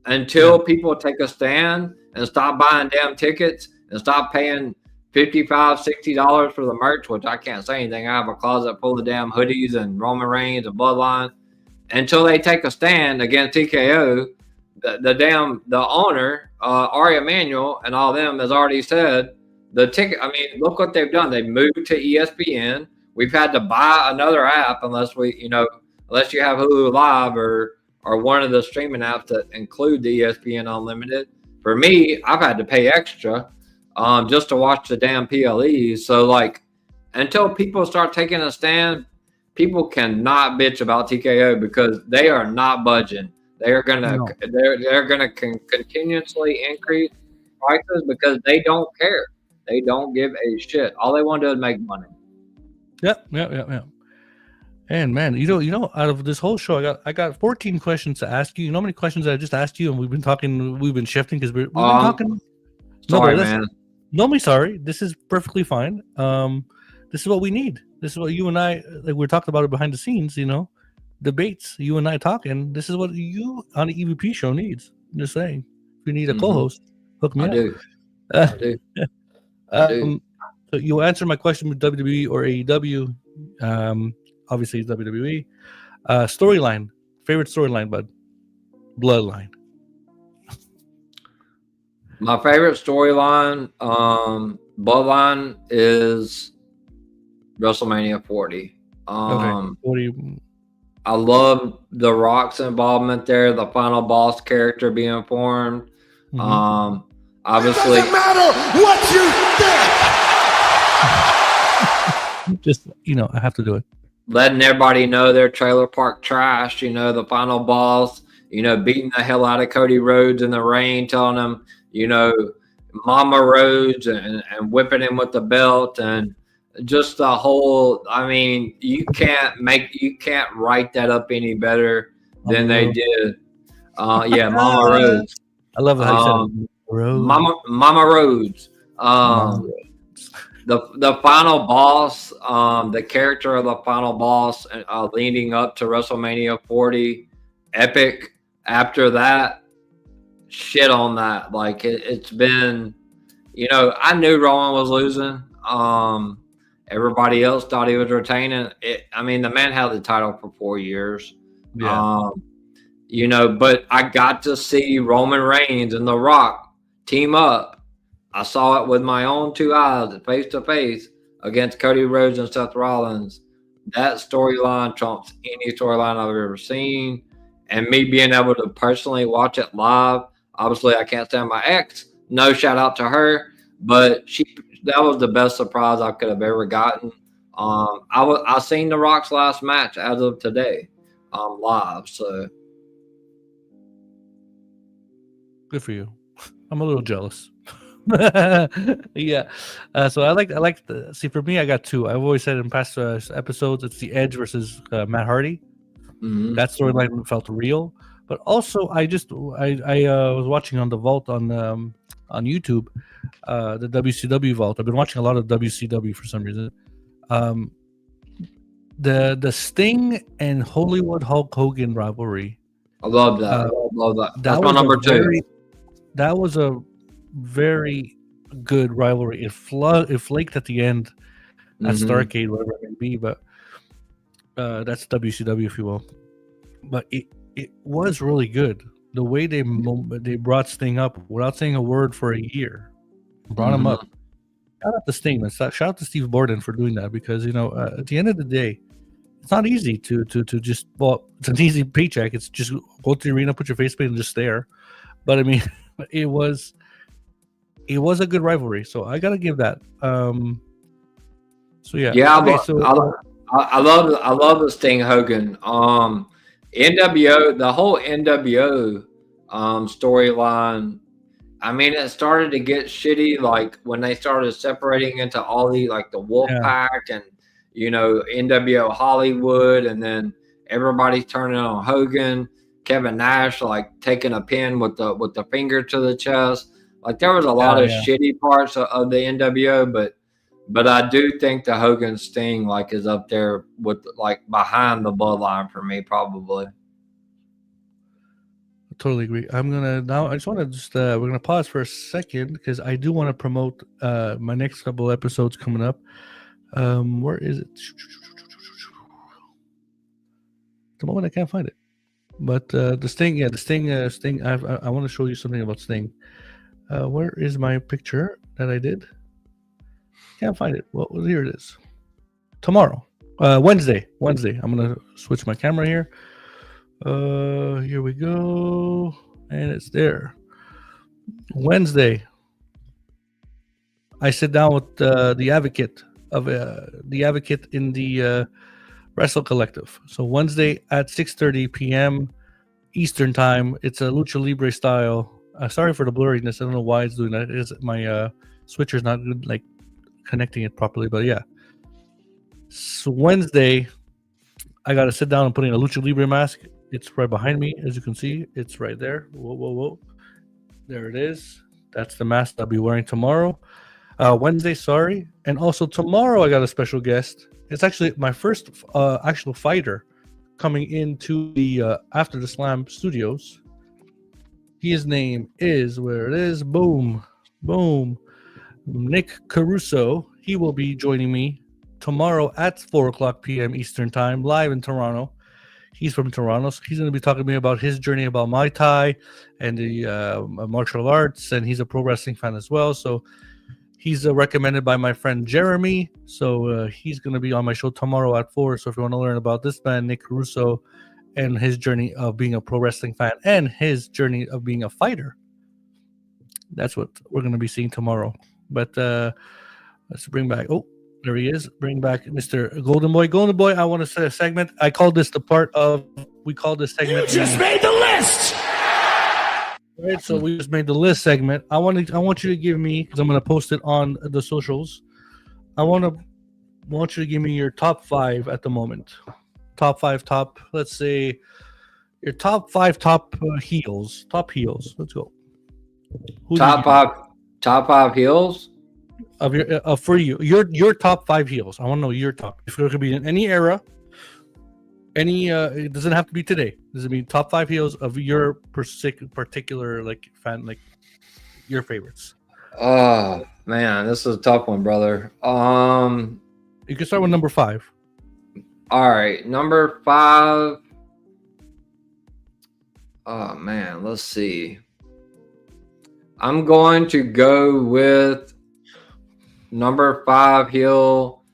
until people take a stand and stop buying damn tickets and stop paying $55, $60 for the merch, which I can't say anything. I have a closet full of damn hoodies and Roman Reigns and Bloodline. Until they take a stand against TKO, the owner, Ari Emanuel, and all them has already said the ticket. I mean, look what they've done. They moved to ESPN. We've had to buy another app unless you have Hulu Live or or one of the streaming apps that include the ESPN Unlimited. For me, I've had to pay extra just to watch the damn PLEs. So like, until people start taking a stand, people cannot bitch about TKO because they are not budging. They are gonna they're gonna continuously increase prices because they don't care. They don't give a shit. All they want to do is make money. Yep. And man, you know, out of this whole show, I got 14 questions to ask you. You know how many questions I just asked you, and we've been shifting because we've been talking. Sorry, man. No, sorry. This is perfectly fine. This is what we need. This is what you and I, like we talked about it behind the scenes, you know, debates, you and I talking. This is what you on the EVP show needs. I'm just saying. If you need a co-host, hook me up. I do. So you answer my question with WWE or AEW. Obviously, it's WWE. Storyline. Favorite storyline, bud? Bloodline. My favorite storyline, Bloodline, is WrestleMania 40. Okay. 40. I love The Rock's involvement there, the final boss character being formed. Obviously, it doesn't matter what you think. Just, you know, I have to do it. Letting everybody know their trailer park trash, you know, the final boss, you know, beating the hell out of Cody Rhodes in the rain, telling him, you know, Mama Rhodes and whipping him with the belt and just the whole, I mean, you can't write that up any better than they did. Mama Rhodes. I love how you said it. Rhodes. Mama Rhodes. The final boss, the character of the final boss leading up to WrestleMania 40, epic. After that, shit on that. Like it's been, you know, I knew Rowan was losing. Everybody else thought he was retaining it. I mean, the man held the title for 4 years. Yeah. You know, but I got to see Roman Reigns and The Rock team up. I saw it with my own two eyes, face to face, against Cody Rhodes and Seth Rollins. That storyline trumps any storyline I've ever seen. And me being able to personally watch it live, obviously I can't stand my ex. No shout out to her, but that was the best surprise I could have ever gotten. I seen The Rock's last match as of today, live. So good for you. I'm a little jealous. Yeah. So I like the see. For me, I got two. I've always said in past episodes, it's the Edge versus Matt Hardy. That storyline felt real, but also I was watching on the Vault on YouTube, the WCW Vault. I've been watching a lot of WCW for some reason. The Sting and Hollywood Hulk Hogan rivalry. I love that. Love that. That's my number two. That was a very good rivalry. It flaked at the end at Starrcade, whatever it may be, but that's WCW, if you will. But it was really good. The way they brought Sting up without saying a word for a year, brought him up. Shout out to Sting. Shout out to Steve Borden for doing that, because you know at the end of the day, it's not easy to just, well, it's an easy paycheck. It's just go to the arena, put your faceplate, and just stare. But I mean, it was a good rivalry, so I gotta give that. So yeah, okay, I love the Sting Hogan. NWO, the whole NWO storyline. I mean, it started to get shitty, like when they started separating into all the, like the Wolfpack and, you know, NWO Hollywood, and then everybody's turning on Hogan. Kevin Nash like taking a pin with the finger to the chest. Like there was a lot of shitty parts of the NWO, but I do think the Hogan Sting like is up there with like behind the Bloodline for me, probably. I totally agree. I just want to we're gonna pause for a second because I do want to promote my next couple episodes coming up. Where is it? At the moment I can't find it. But the Sting. I want to show you something about Sting. Where is my picture that I did? Can't find it. Well, here it is. Tomorrow, Wednesday. I'm gonna switch my camera here. Here we go, and it's there. Wednesday, I sit down with the advocate in the Wrestle Collective. So Wednesday at 6:30 p.m. Eastern time. It's a lucha libre style. Sorry for the blurriness. I don't know why it's doing that. Is my switcher's not good, like connecting it properly? But yeah. So Wednesday, I gotta sit down and put in a lucha libre mask. It's right behind me, as you can see. It's right there. Whoa! There it is. That's the mask I'll be wearing tomorrow. Wednesday, sorry, and also tomorrow I got a special guest. It's actually my first actual fighter coming into the After the Slam studios. His name is where it is. Boom, Nick Caruso. He will be joining me tomorrow at 4:00 p.m. Eastern time, live in Toronto. He's from Toronto, so he's going to be talking to me about his journey about Muay Thai and the martial arts, and he's a pro wrestling fan as well. So he's recommended by my friend Jeremy. So he's going to be on my show tomorrow at 4. So if you want to learn about this man, Nick Caruso, and his journey of being a pro wrestling fan and his journey of being a fighter, that's what we're going to be seeing tomorrow. But let's bring back. Oh, there he is. Bring back Mr. Golden Boy. Golden Boy, I want to say a segment. I call this the part of, we call this segment. You just made the list! Right, so we just made the list segment. I want you to give me, because I'm going to post it on the socials. I want you to give me your top 5 at the moment. Let's say your top 5 heels. Top heels. Let's go. Top 5 heels? Of your for you, your top 5 heels. I want to know your top. If it could be in any era, it doesn't have to be today. Does it mean top 5 heels of your particular like fan, like your favorites? Oh man, this is a tough one, brother. You can start with number 5. All right, number 5. Oh man, let's see. I'm going to go with number 5 heel,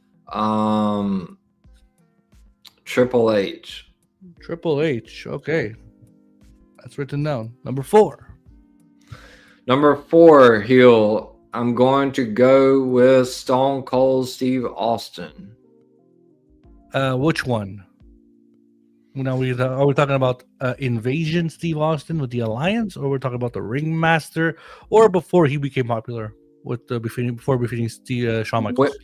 Triple H. Triple H. Okay, that's written down. Number 4. Number 4 heel, I'm going to go with Stone Cold Steve Austin. Which one? Now are we talking about Invasion Steve Austin with the Alliance, or we're talking about the Ringmaster, or before he became popular with before defeating Shawn Michaels?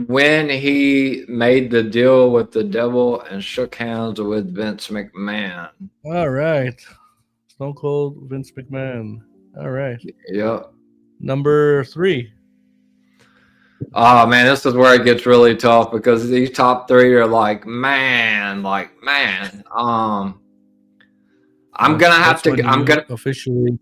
When he made the deal with the devil and shook hands with Vince McMahon. All right, Stone Cold Vince McMahon. All right. Yep. Number 3. Oh man, this is where it gets really tough because these top 3 are like man. I'm gonna have to. I'm gonna officially.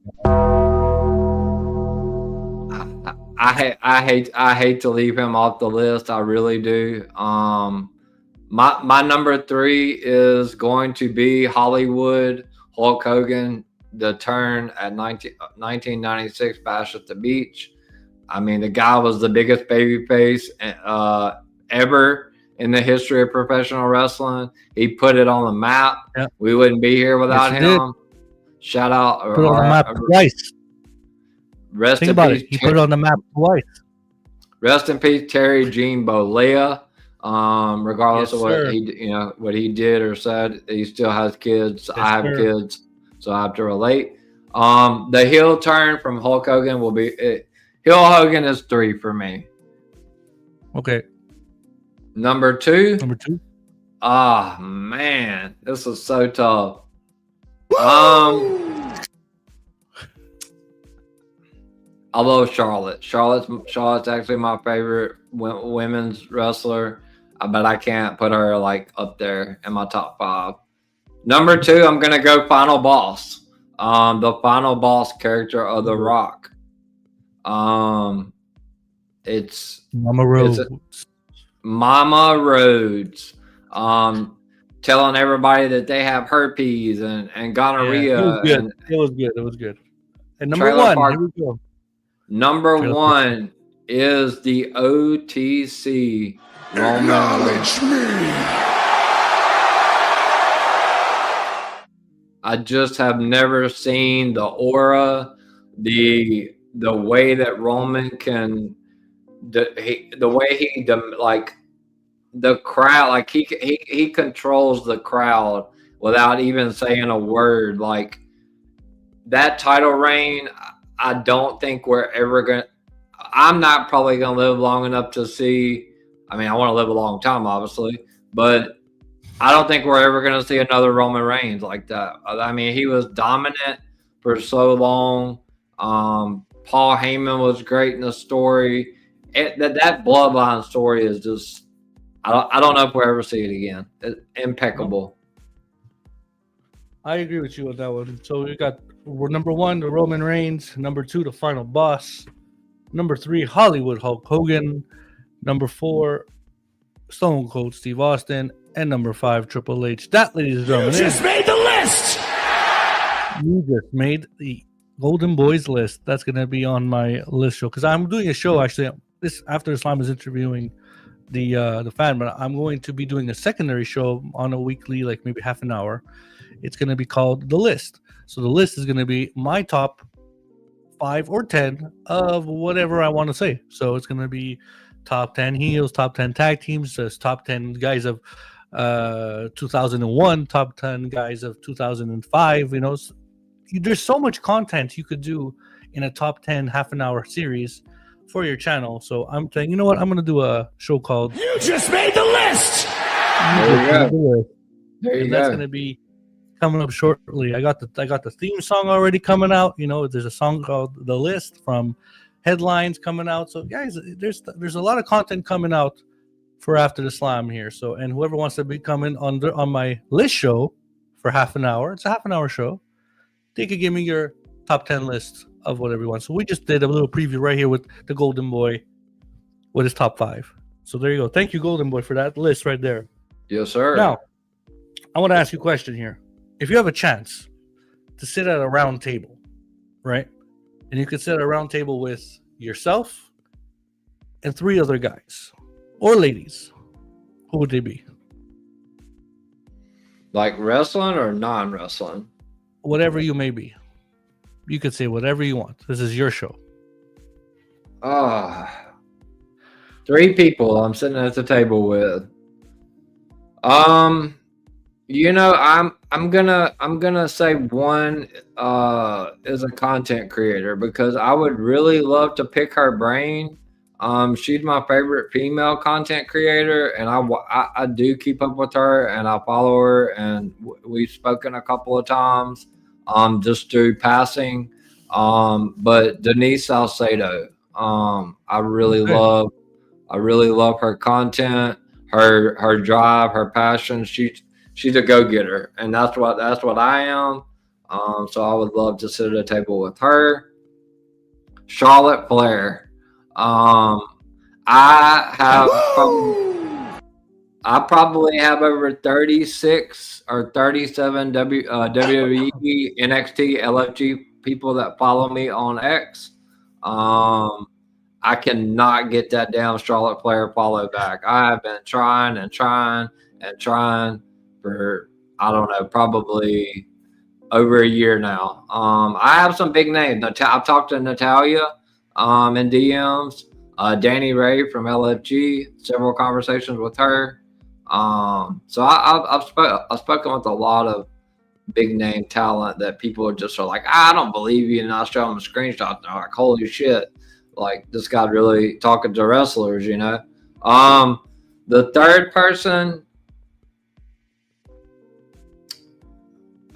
I hate to leave him off the list. I really do. My number 3 is going to be Hollywood Hulk Hogan. The turn at 1996 Bash at the Beach. I mean, the guy was the biggest babyface ever in the history of professional wrestling. He put it on the map. Yep. We wouldn't be here without him. Shout out. Put it on the map twice. Rest Think in about peace. It. He put it on the map twice. Rest in peace, Terry Gene Bollea. Regardless of what he did or said, he still has kids. Yes, I have kids, so I have to relate. The heel turn from Hulk Hogan will be Heel Hogan is 3 for me. Okay. Number 2. Number 2. Ah man, this is so tough. I love Charlotte. Charlotte's actually my favorite women's wrestler, but I can't put her like up there in my top 5. Number 2, I'm gonna go Final Boss. The Final Boss character of The Rock. It's Mama Rhodes. Mama Rhodes. Telling everybody that they have herpes and gonorrhea. Yeah, it was good. And number 1, here we go. Number 1 is the OTC Roman Reigns. I just have never seen the aura, the way that Roman can, the way he like the crowd, like he controls the crowd without even saying a word. Like that title reign, I don't think we're ever gonna. I'm not probably gonna live long enough to see. I mean, I want to live a long time, obviously, but I don't think we're ever going to see another Roman Reigns like that. I mean, he was dominant for so long. Paul Heyman was great in the story. That bloodline story is just, I don't know if we'll ever see it again. It's impeccable. I agree with you on that one. So we're number 1, the Roman Reigns. Number 2, the Final Boss. Number 3, Hollywood Hulk Hogan. Number 4, Stone Cold Steve Austin. And number 5, Triple H. That, ladies and gentlemen, You just made the list. You just made the Golden Boys list. That's going to be on my list show because I'm doing a show actually. This after Islam is interviewing the fan, but I'm going to be doing a secondary show on a weekly, like maybe half an hour. It's going to be called The List. So the list is going to be my top 5 or 10 of whatever I want to say. So it's going to be top 10 heels, top 10 tag teams, top 10 guys of 2001, top 10 guys of 2005. You know, there's so much content you could do in a top 10 half an hour series for your channel. So I'm saying, you know what, I'm going to do a show called You just made the list. There you go. There you and go. that's going to be coming up shortly. I got the theme song already coming out. You know, there's a song called The List from Headlines coming out. So guys, there's a lot of content coming out for After the Slam here. So, and whoever wants to be coming on my list show for half an hour, it's a half an hour show. They could give me your top 10 list of what everyone. So we just did a little preview right here with the Golden Boy with his top 5. So there you go. Thank you, Golden Boy, for that list right there. Yes, sir. Now, I want to ask you a question here. If you have a chance to sit at a round table, right? And you could sit at a round table with yourself and 3 other guys or ladies, who would they be? Like wrestling or non-wrestling? Whatever you may be. You could say whatever you want. This is your show. 3 people I'm sitting at the table with. You know, I'm gonna say one is a content creator because I would really love to pick her brain. She's my favorite female content creator, and I do keep up with her and I follow her, and we've spoken a couple of times, just through passing. But Denise Salcedo, I really love her content, her drive, her passion. She's a go-getter, and that's what I am. So I would love to sit at a table with her. Charlotte Flair. I probably have over 36 or 37 WWE, NXT, LFG people that follow me on X. I cannot get that damn Charlotte Flair follow back. I have been trying for, I don't know, probably over a year now. I have some big names. I've talked to Natalia in DMs, Danny Ray from LFG, several conversations with her. So I've spoken with a lot of big name talent that people are like, I don't believe you, and I show them a screenshot and they're like, holy shit, like this guy really talking to wrestlers, you know. The third person,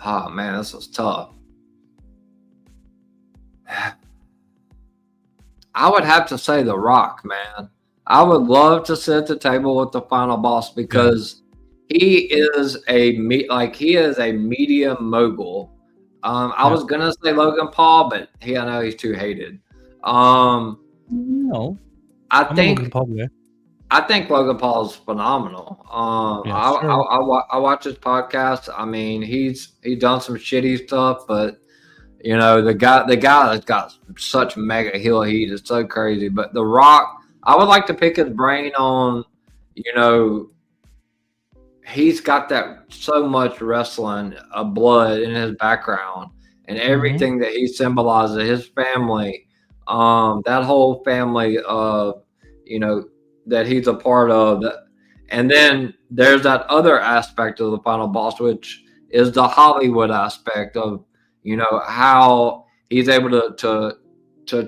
oh man, this is tough. I would have to say The Rock, man. I would love to sit at the table with the Final Boss because he is a media mogul. I was gonna say Logan Paul, but I know he's too hated. No, I think Logan Paul is phenomenal. I watch his podcast. I mean, he's done some shitty stuff, but you know, the guy that's got such mega heel heat is so crazy. But The Rock, I would like to pick his brain on, you know, he's got that so much wrestling blood in his background, and everything that he symbolizes, his family, that whole family of, that he's a part of. And then there's that other aspect of the final boss, which is the Hollywood aspect of, how he's able to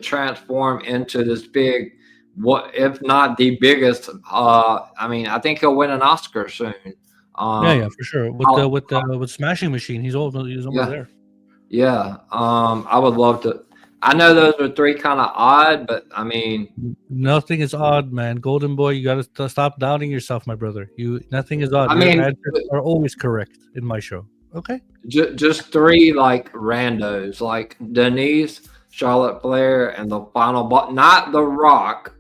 transform into this big, what if not the biggest? I think he'll win an Oscar soon. Yeah, for sure. With Smashing Machine, he's almost there. Yeah. I would love to. I know those are three kind of odd, but I mean, nothing is odd, man. Golden Boy, you got to stop doubting yourself, my brother. Nothing is odd. Your answers are always correct in my show. Okay. Just three like randos, like Denise, Charlotte Flair, and the final boss. Not The Rock,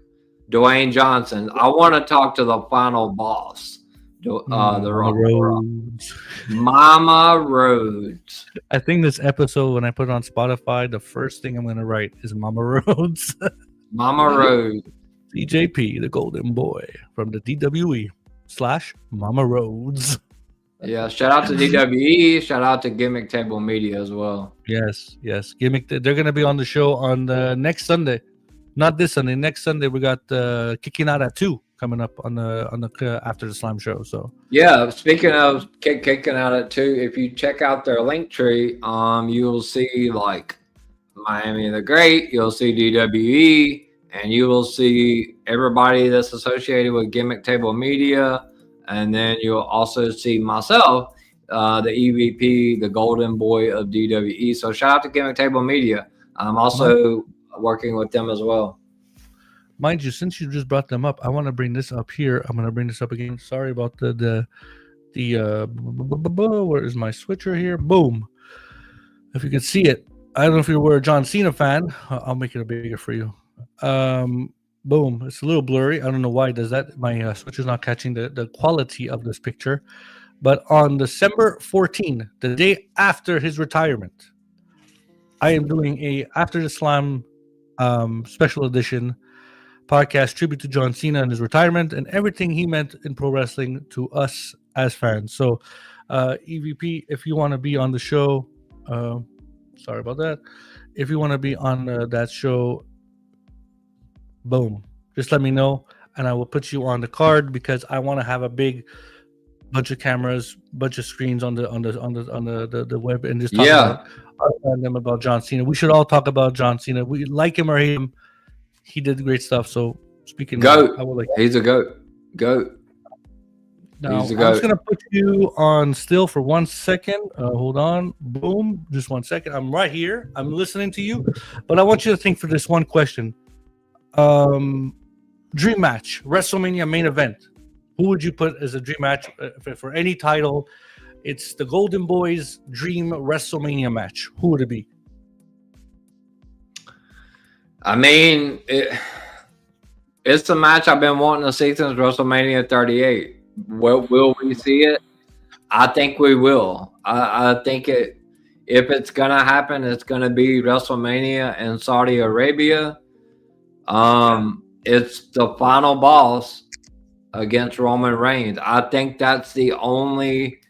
Dwayne Johnson. I want to talk to the final boss. The Rock. Rhodes. Mama Rhodes. I think this episode, when I put it on Spotify, the first thing I'm going to write is Mama Rhodes. Mama Rhodes. CJ P, the Golden Boy from the DWE / Mama Rhodes. Yeah, shout out to DWE. Shout out to Gimmick Table Media as well. Yes. Gimmick. They're going to be on the show on next Sunday. Not this Sunday. Next Sunday, we got Kicking Out at 2 coming up on the After the Slam show. So yeah, speaking of Kicking Out at 2, if you check out their link tree, you'll see like Miami the Great, you'll see DWE, and you will see everybody that's associated with Gimmick Table Media, and then you'll also see myself, the EVP, the Golden Boy of DWE. So shout out to Gimmick Table Media. I'm also working with them as well. Mind you, since you just brought them up, I want to bring this up here. I'm going to bring this up again. Sorry about the where is my switcher here? Boom. If you can see it, I don't know if you were a John Cena fan. I'll make it a bigger for you. Boom. It's a little blurry. I don't know why it does that. My switcher's not catching the quality of this picture. But on December 14, the day after his retirement, I am doing a After the Slam special edition podcast tribute to John Cena and his retirement and everything he meant in pro wrestling to us as fans. So, EVP, if you want to be on the show, sorry about that. If you want to be on that show, boom, just let me know and I will put you on the card, because I want to have a big bunch of cameras, bunch of screens on the web, and just talk about John Cena. We should all talk about John Cena. We like him or hate him. He did great stuff. So speaking goat, of, I would like. He's a goat. Now, I'm just gonna put you on still for 1 second. Hold on. Boom. Just 1 second. I'm right here. I'm listening to you, but I want you to think for this one question. Dream match, WrestleMania main event. Who would you put as a dream match for any title? It's the Golden Boys' dream WrestleMania match. Who would it be? I mean, it's a match I've been wanting to see since WrestleMania 38. Will we see it? I think we will. I think if it's going to happen, it's going to be WrestleMania in Saudi Arabia. It's the final boss against Roman Reigns. I think that's the only.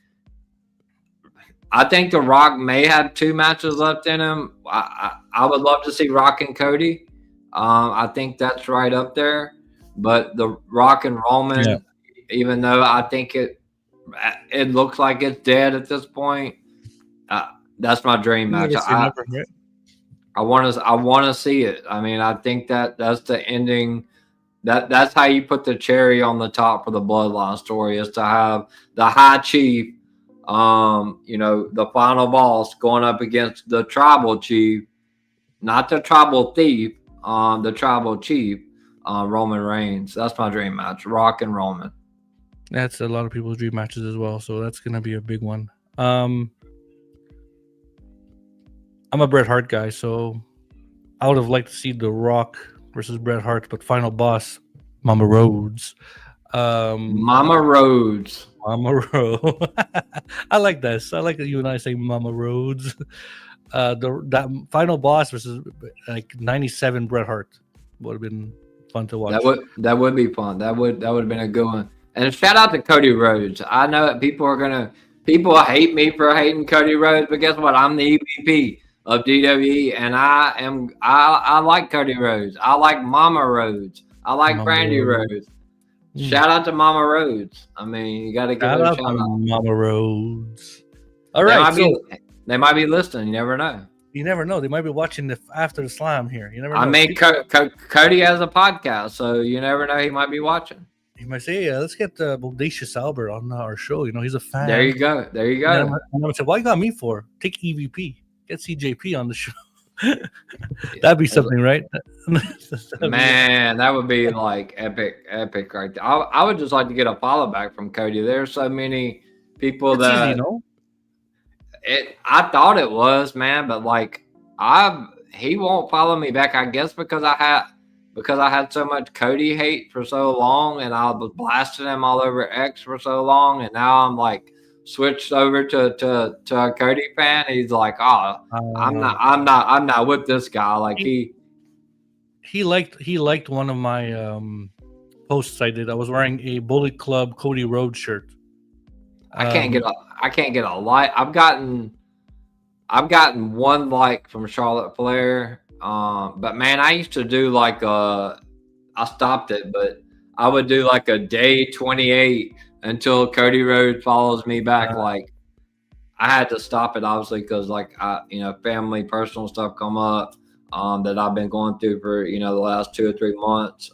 I think The Rock may have 2 matches left in him. I would love to see Rock and Cody. I think that's right up there. But The Rock and Roman, even though I think it looks like it's dead at this point, that's my dream match. I want to see it. I mean, I think that's the ending. That's how you put the cherry on the top for the Bloodline story, is to have the High Chief, the final boss going up against the Tribal Chief, not the Tribal Thief, the Tribal Chief, Roman Reigns. That's my dream match, Rock and Roman. That's a lot of people's dream matches as well, so that's going to be a big one. I'm a Bret Hart guy, so I would have liked to see The Rock versus Bret Hart, but final boss, Mama Rhodes. Mama Rhodes. I like this. I like that you and I say Mama Rhodes. That final boss versus like 97 Bret Hart would have been fun to watch. That would be fun. That would have been a good one. And shout out to Cody Rhodes. I know that people hate me for hating Cody Rhodes, but guess what? I'm the EVP of DWE, and I like Cody Rhodes. I like Mama Rhodes. I like Mama Brandy Rhodes. Rhodes. Shout out to Mama Rhodes. I mean, you got to give Shout her a out shout to out. Mama Rhodes. All They right, might they might be listening. You never know. you never know. They might be watching after the slam here. You never know. I mean, Cody has a podcast, so you never know. He might be watching. He might say, let's get Bodacious Albert on our show. You know, he's a fan. There you go. There you And go. I'm gonna say, why you got me for? Take EVP. Get CJ P on the show. That'd be something, right? Man, that would be like epic right there. I would just like to get a follow back from Cody. There's so many people It's that easy, you know? I thought it was, man, but like he won't follow me back, I guess because I had so much Cody hate for so long, and I was blasting him all over X for so long, and now I'm like switched over to a Cody fan. He's like, oh, I'm not with this guy. Like he liked one of my posts I did. I was wearing a Bullet Club Cody Rhodes shirt. I can't get a like. I've gotten one like from Charlotte Flair. But man, I used to do like I stopped it, but I would do like a day 28 until Cody Rhodes follows me back. Like I had to stop it obviously because like family personal stuff come up that I've been going through for the last 2 or 3 months,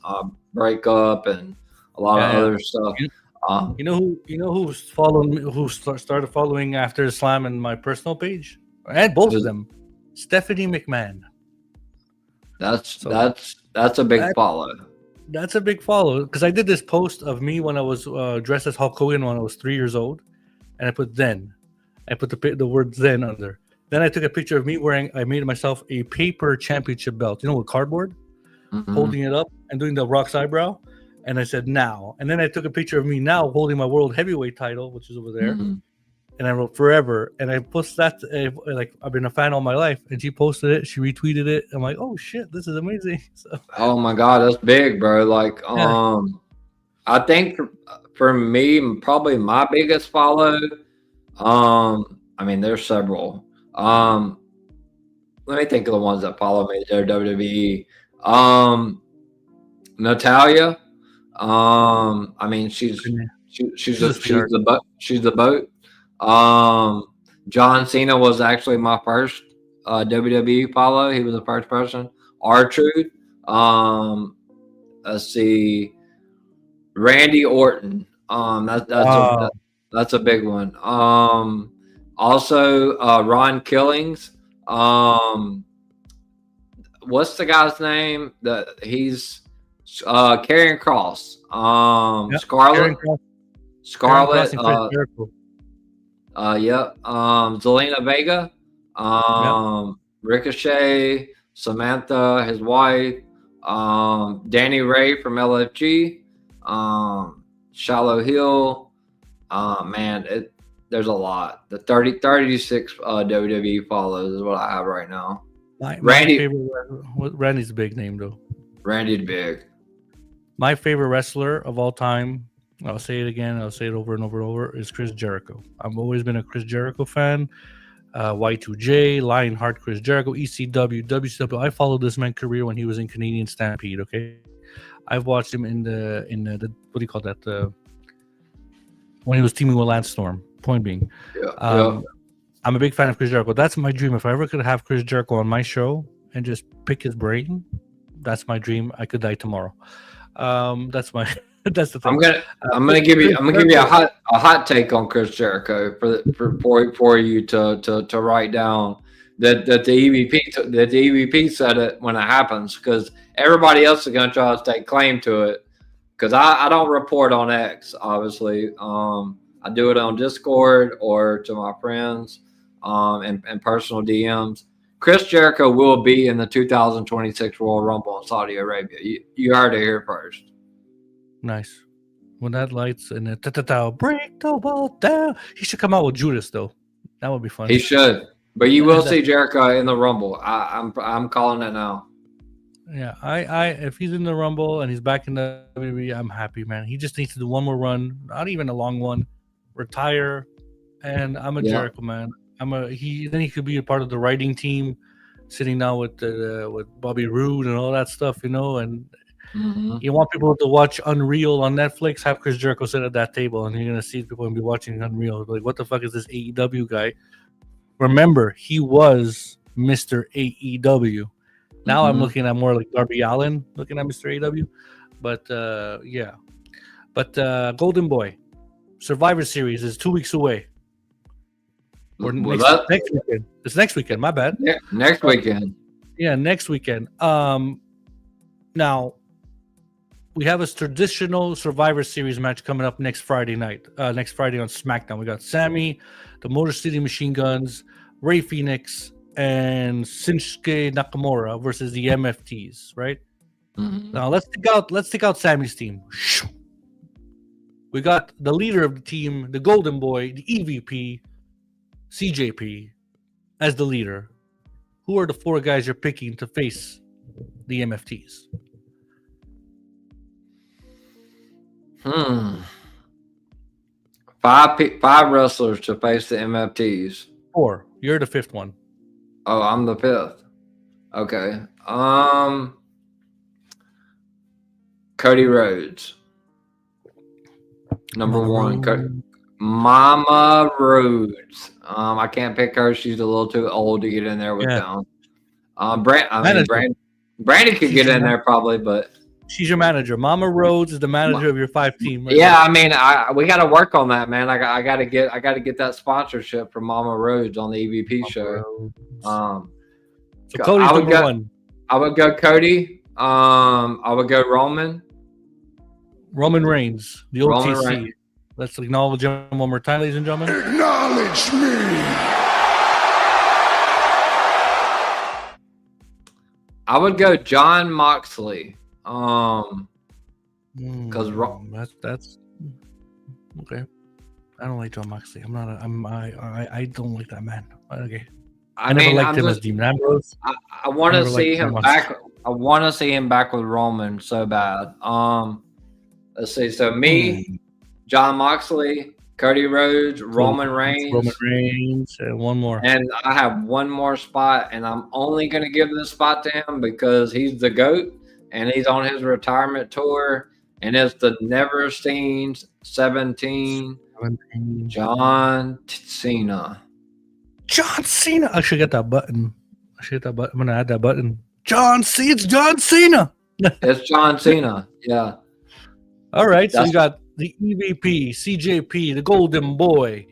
breakup and a lot of other stuff. You know who's following me, who started following after the slam in my personal page, and both of them, Stephanie McMahon. That's a big follow. That's a big follow because I did this post of me when I was dressed as Hulk Hogan when I was 3 years old, and I put then. I put the word then under. Then I took a picture of me I made myself a paper championship belt, with cardboard, holding it up and doing the Rock's eyebrow. And I said now. And then I took a picture of me now holding my world heavyweight title, which is over there. And I wrote forever. And I posted that, like I've been a fan all my life. And she posted it. She retweeted it. I'm like, oh shit, this is amazing. So, oh my God, that's big, bro. Like, I think for me, probably my biggest follow. I mean, there's several. Let me think of the ones that follow me. They're WWE. Natalia. I mean, she's the boat. John Cena was actually my first WWE follow. He was the first person. R-Truth. Let's see. Randy Orton. That's a big one. Also Ron Killings. What's the guy's name? He's Karrion Kross. Scarlett. Zelina Vega. Ricochet. Samantha, his wife. Danny Ray from LFG. Shallow Hill. Man, there's a lot. The 36 WWE follows is what I have right now. Randy's a big name though. Randy's big. My favorite wrestler of all time, I'll say it again, I'll say it over and over and over, is Chris Jericho. I've always been a Chris Jericho fan. Y2J, Lionheart, Chris Jericho, ECW, WCW. I followed this man's career when he was in Canadian Stampede. Okay, I've watched him in the what do you call that? When he was teaming with Lance Storm. Point being, I'm a big fan of Chris Jericho. That's my dream. If I ever could have Chris Jericho on my show and just pick his brain, that's my dream. I could die tomorrow. That's the thing. I'm gonna give you a hot take on Chris Jericho for you to write down that the EVP said it when it happens, because everybody else is gonna try to take claim to it, because I don't report on X, obviously. I do it on Discord or to my friends and personal DMs. Chris Jericho will be in the 2026 Royal Rumble in Saudi Arabia. You heard it here first. Nice. When that lights and the break the wall down. He should come out with Judas though. That would be fun. He should. But you will see Jericho in the Rumble. I'm calling it now. Yeah, I if he's in the Rumble and he's back in the WWE, I'm happy, man. He just needs to do one more run, not even a long one, retire, and I'm a Yeah. Jericho man. Then he could be a part of the writing team, sitting down with Bobby Roode and all that stuff, and hmm you want people to watch Unreal on Netflix, have Chris Jericho sit at that table, and you're gonna see people gonna be watching Unreal. Like, what the fuck is this AEW guy? Remember, he was Mr. AEW. Now I'm Mhm. looking at more like Darby Allin, looking at Mr. AEW. But yeah. But Golden Boy Survivor Series is 2 weeks away. Or Well, next weekend. It's next weekend. My bad. next weekend. Yeah, next weekend. Now we have a traditional Survivor Series match coming up next Friday night. Next Friday on SmackDown. We got Sammy, the Motor City Machine Guns, Ray Phoenix, and Shinsuke Nakamura versus the MFTs. Right Mhm. now, let's take out Sammy's team. We got the leader of the team, the Golden Boy, the EVP CJ P, as the leader. Who are the 4 guys you're picking to face the MFTs? Five wrestlers to face the MFTs. 4. You're the 5th one. Oh, I'm the 5th. Okay. Cody Rhodes. Number 1. Mama Rhodes. I can't pick her. She's a little too old to get in there with them. Brandy could get in there probably, but she's your manager. Mama Rhodes is the manager of your 5 team. Right yeah, I mean, we got to work on that, man. I got to get that sponsorship from Mama Rhodes on the EVP show. So Cody's number 1. I would go Cody. I would go Roman Reigns, the OTC. Roman Reigns. Let's acknowledge him one more time, ladies and gentlemen. Acknowledge me. I would go John Moxley. Because that's okay. I don't like John Moxley. I don't like that man. Okay. I never liked him as Demon Ambrose. I want to see him back. I want to see him back with Roman so bad. Let's see. So me, John Moxley, Cody Rhodes, Roman Reigns, and one more. And I have one more spot, and I'm only going to give this spot to him because he's the GOAT, and he's on his retirement tour, and it's the Never Seen 17, John Cena. John Cena. I should get that button. I'm going to add that button. It's John Cena. It's John Cena. Yeah. All right. So you got the EVP, CJ P, the Golden Boy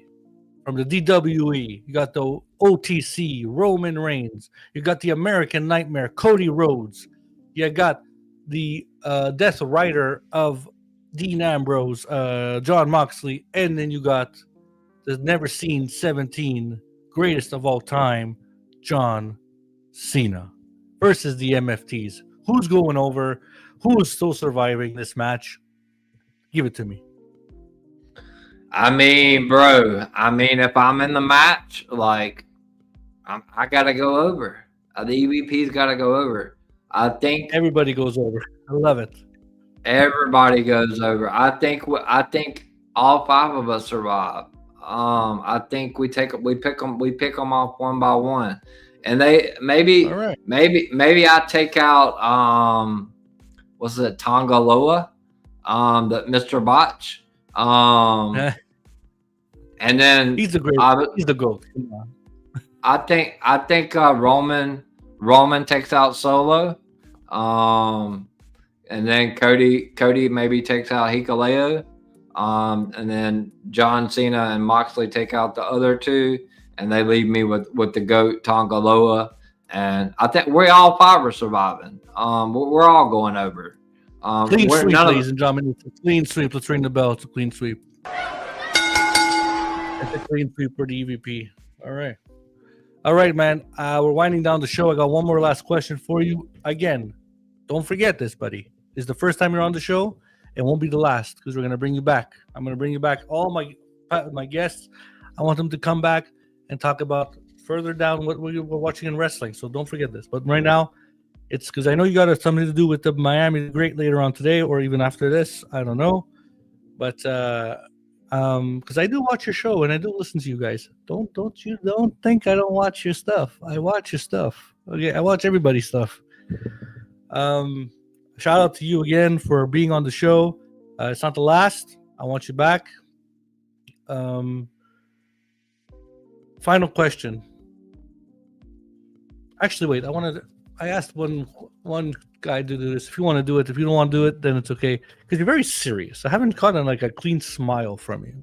from the DWE. You got the OTC, Roman Reigns. You got the American Nightmare, Cody Rhodes. You got the Death Rider of Dean Ambrose, John Moxley. And then you got the Never Seen 17, greatest of all time, John Cena versus the MFTs. Who's going over? Who is still surviving this match? Give it to me. I mean, bro. If I'm in the match, like, I gotta go over. The EVP's gotta go over. I think everybody goes over. I love it. Everybody goes over. I think all 5 of us survive. I think we pick them off one by one, and they maybe I take out was it Tongaloa, the Mr. Botch, and then he's the GOAT. I think Roman takes out Solo, and then Cody maybe takes out Hikuleo. And then John Cena and Moxley take out the other 2, and they leave me with the GOAT Tongaloa. And I think we all 5 are surviving. We're all going over. Clean sweep, ladies and gentlemen. It's a clean sweep. Let's ring the bell. It's a clean sweep. It's a clean sweep for the EVP. All right, man. We're winding down the show. I got one more last question for you. Again, don't forget this, buddy. This is the first time you're on the show. It won't be the last because we're going to bring you back. I'm going to bring you back all my guests. I want them to come back and talk about further down what we're watching in wrestling. So don't forget this. But right now, It's because I know you got something to do with the Miami the Great later on today, or even after this. I don't know, but because I do watch your show and I do listen to you guys. Don't think I don't watch your stuff. I watch your stuff. Okay, I watch everybody's stuff. Shout out to you again for being on the show. It's not the last. I want you back. Final question. Actually, wait. I asked one guy to do this. If you want to do it, if you don't want to do it, then it's okay. Because you're very serious. I haven't caught like a clean smile from you.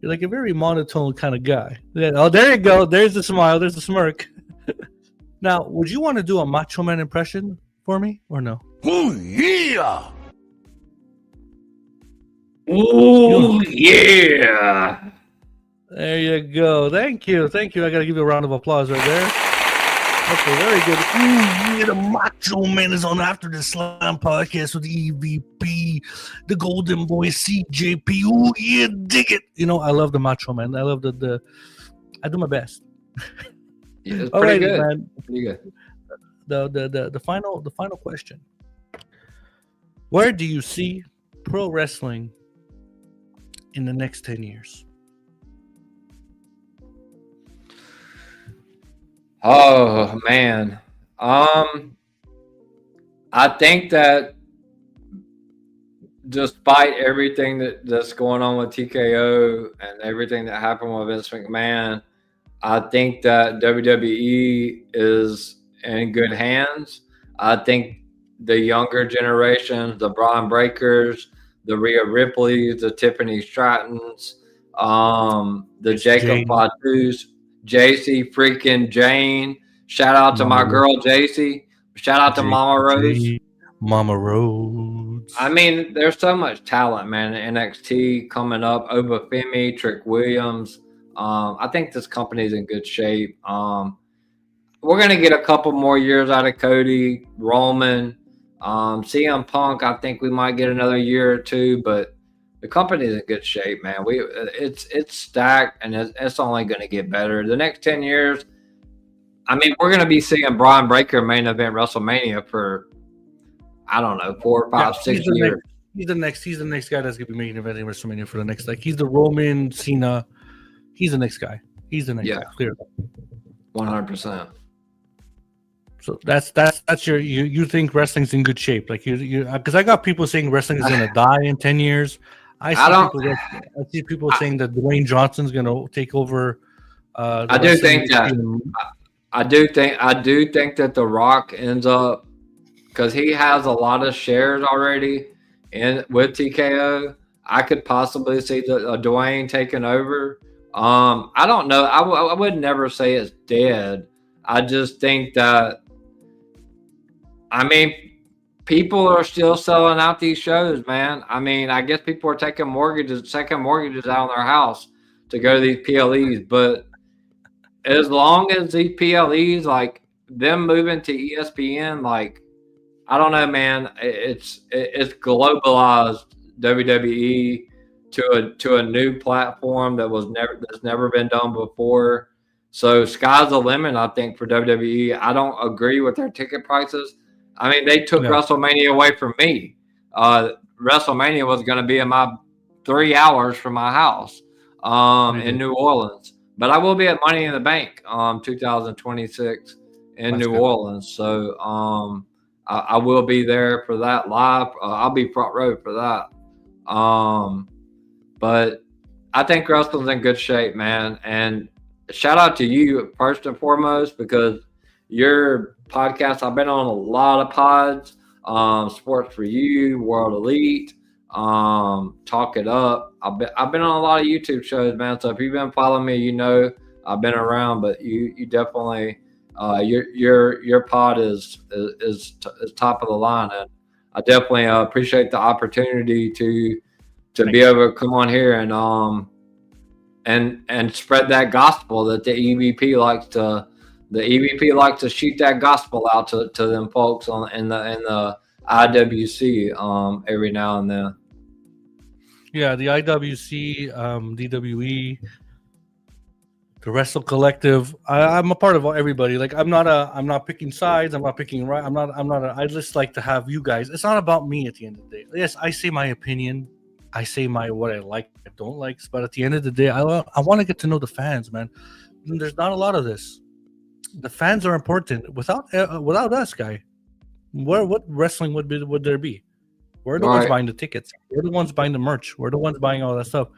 You're like a very monotone kind of guy. Yeah, oh, there you go. There's the smile. There's the smirk. Now, would you want to do a Macho Man impression for me or no? Oh yeah! Oh yeah! There you go. Thank you. I got to give you a round of applause right there. Okay, very good. Ooh, yeah, the Macho Man is on After the Slam podcast with the EVP, the Golden Boy CJ P. Ooh, yeah, dig it. You know, I love the Macho Man. I love the I do my best. Yeah, it's pretty good. Man. Pretty good. The final question. Where do you see pro wrestling in the next 10 years? Oh man. I think that despite everything that's going on with TKO and everything that happened with Vince McMahon, I think that WWE is in good hands. I think the younger generations, the Braun Breakers, the Rhea Ripleys, the Tiffany Strattons, the Jacob Fatus, JC freaking Jane. Shout out to my girl JC. Shout out to Mama Rose. Mama Rose. I mean, there's so much talent, man. NXT coming up. Obafemi, Trick Williams. I think this company's in good shape. We're gonna get a couple more years out of Cody, Roman, CM Punk. I think we might get another year or two, but the company's in good shape, man. It's stacked, and it's only going to get better. The next 10 years, I mean, we're going to be seeing Braun Breaker main event WrestleMania for, I don't know, 4, 5, 6 years. He's the next guy that's going to be making event in WrestleMania for the next, like, he's the Roman Cena. He's the next guy. He's the next guy, clearly. 100%. So that's you think wrestling's in good shape, like you because I got people saying wrestling is going to die in 10 years. I see people saying that Dwayne Johnson's going to take over. I do think that The Rock ends up, because he has a lot of shares already with TKO. I could possibly see Dwayne taking over. I don't know. I would never say it's dead. I just think that, I mean, people are still selling out these shows, man. I mean, I guess people are taking second mortgages out on their house to go to these PLEs. But as long as these PLEs, like them moving to ESPN, like, I don't know, man. It's globalized WWE to a new platform that's never been done before. So sky's the limit, I think, for WWE. I don't agree with their ticket prices. I mean, they took WrestleMania away from me. WrestleMania was going to be in my 3 hours from my house in New Orleans. But I will be at Money in the Bank 2026 in New Orleans. So I will be there for that live. I'll be front row for that. But I think wrestling's in good shape, man. And shout out to you first and foremost, because your podcast, I've been on a lot of pods, Sports for You, World Elite, Talk It Up. I've been on a lot of YouTube shows, man. So if you've been following me, you know I've been around. But you definitely your pod is top of the line, and I definitely appreciate the opportunity to be able to come on here and spread that gospel that the EVP likes to shoot that gospel out to them folks in the IWC every now and then. Yeah, the IWC, DWE. the Wrestle Collective. I'm a part of everybody. Like I'm not picking sides. I'm not picking right. I just like to have you guys. It's not about me at the end of the day. Yes, I say my opinion. I say what I like, I don't like. But at the end of the day, I want to get to know the fans, man. And there's not a lot of this. The fans are important. Without us, guy, what wrestling would there be? We're the ones buying the tickets. We're the ones buying the merch. We're the ones buying all that stuff.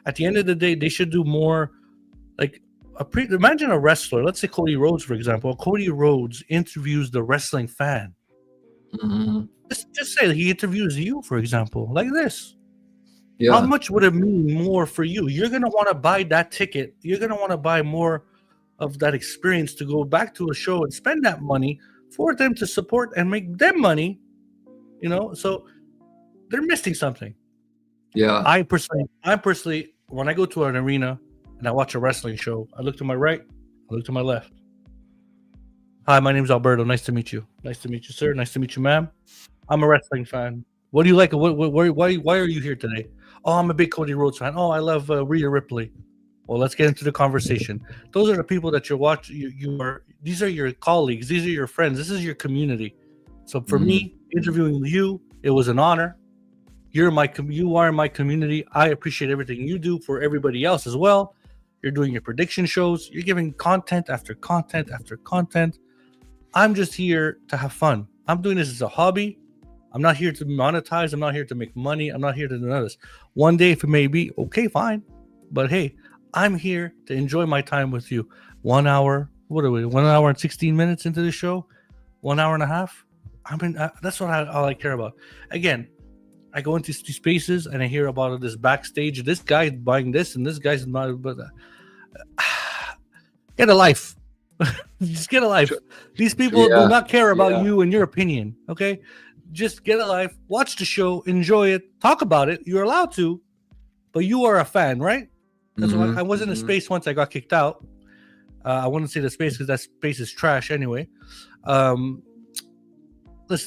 At the end of the day, they should do more. Like imagine a wrestler. Let's say Cody Rhodes, for example. Cody Rhodes interviews the wrestling fan. Mm-hmm. Just say he interviews you, for example, like this. Yeah. How much would it mean more for you? You're gonna want to buy that ticket. You're gonna want to buy more of that experience to go back to a show and spend that money for them to support and make them money. So they're missing something. Yeah. I personally, when I go to an arena and I watch a wrestling show, I look to my right, I look to my left. Hi, my name's Alberto. Nice to meet you. Nice to meet you, sir. Nice to meet you, ma'am. I'm a wrestling fan. What do you like? Why are you here today? Oh, I'm a big Cody Rhodes fan. Oh, I love Rhea Ripley. Well, let's get into the conversation. Those are the people that you're watching. These are your colleagues. These are your friends. This is your community. So for me, interviewing you, it was an honor. You are my community. I appreciate everything you do for everybody else as well. You're doing your prediction shows. You're giving content after content after content. I'm just here to have fun. I'm doing this as a hobby. I'm not here to monetize. I'm not here to make money. I'm not here to do none of this. One day, if it may be, okay, fine. But hey, I'm here to enjoy my time with you. 1 hour, what are we? 1 hour and 16 minutes into the show? 1 hour and a half? That's what all I care about. Again, I go into these spaces and I hear about this backstage. This guy's buying this and this guy's not. But get a life. Just get a life. These people do not care about you and your opinion. Okay, just get a life. Watch the show. Enjoy it. Talk about it. You're allowed to, but you are a fan, right? That's why I was in a space once. I got kicked out. I wouldn't say the space because that space is trash anyway. Listen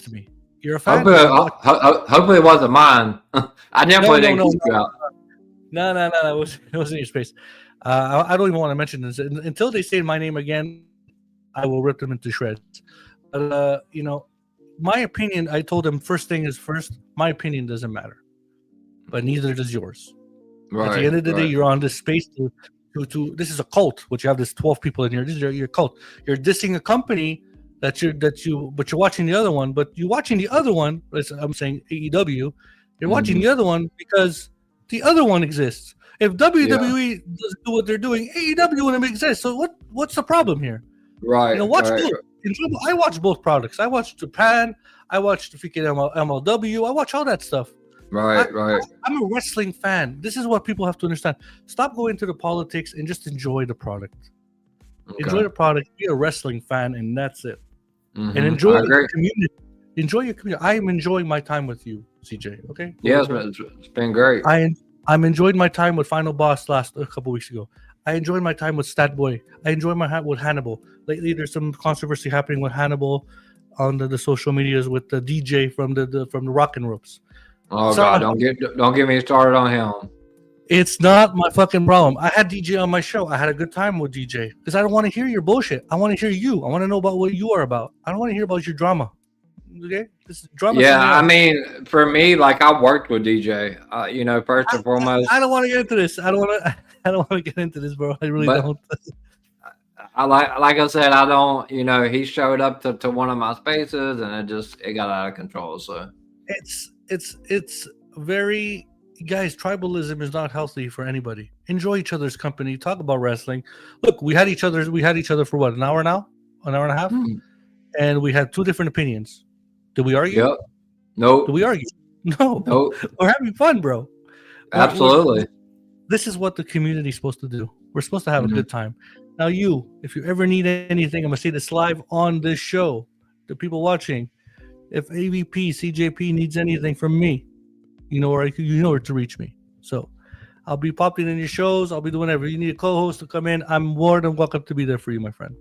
to me. You're a fan. Hopefully it wasn't mine. I definitely didn't kick you out. No. It wasn't your space. I don't even want to mention this. Until they say my name again, I will rip them into shreds. But, my opinion, I told them first thing is first, my opinion doesn't matter. But neither does yours. Right, at the end of the day, you're on this space to this is a cult, which you have this 12 people in here. This is your cult. You're dissing a company but you're watching the other one. But you're watching the other one. I'm saying AEW. You're watching the other one because the other one exists. If WWE doesn't do what they're doing, AEW wouldn't exist. So what's the problem here? Right. Watch both. I watch both products. I watch Japan. I watch the freaking MLW. I watch all that stuff. Right. I'm a wrestling fan. This is what people have to understand. Stop going to the politics and just enjoy the product. Okay. Enjoy the product. Be a wrestling fan, and that's it. And enjoy your community. Enjoy your community. I am enjoying my time with you, CJ. Okay. Yeah, it's been great. I'm enjoying my time with Final Boss a couple weeks ago. I enjoyed my time with Stat Boy. I enjoyed my time with Hannibal. Lately, there's some controversy happening with Hannibal on the social medias with the DJ from the Rockin' Ropes. Oh God! Don't get me started on him. It's not my fucking problem. I had DJ on my show. I had a good time with DJ because I don't want to hear your bullshit. I want to hear you. I want to know about what you are about. I don't want to hear about your drama. Okay, this is drama. Yeah, I mean, for me, like I worked with DJ. First and foremost. I don't want to get into this. I don't want to get into this, bro. I really don't. Like I said, I don't. He showed up to one of my spaces, and it got out of control. So it's very, guys, tribalism is not healthy for anybody. Enjoy each other's company. Talk about wrestling. Look, we had each other for what, an hour and a half, and we had two different opinions. Did we argue? Yep. Nope. Did we argue? No. Nope. We're having fun, bro. Absolutely. This is what the community is supposed to do. We're supposed to have a good time. Now, if you ever need anything, I'm going to say this live on this show. The people watching, if EVP CJ P needs anything from me, you know where to reach me. So I'll be popping in your shows. I'll be doing whatever. You need a co-host to come in, I'm more than welcome to be there for you, my friend.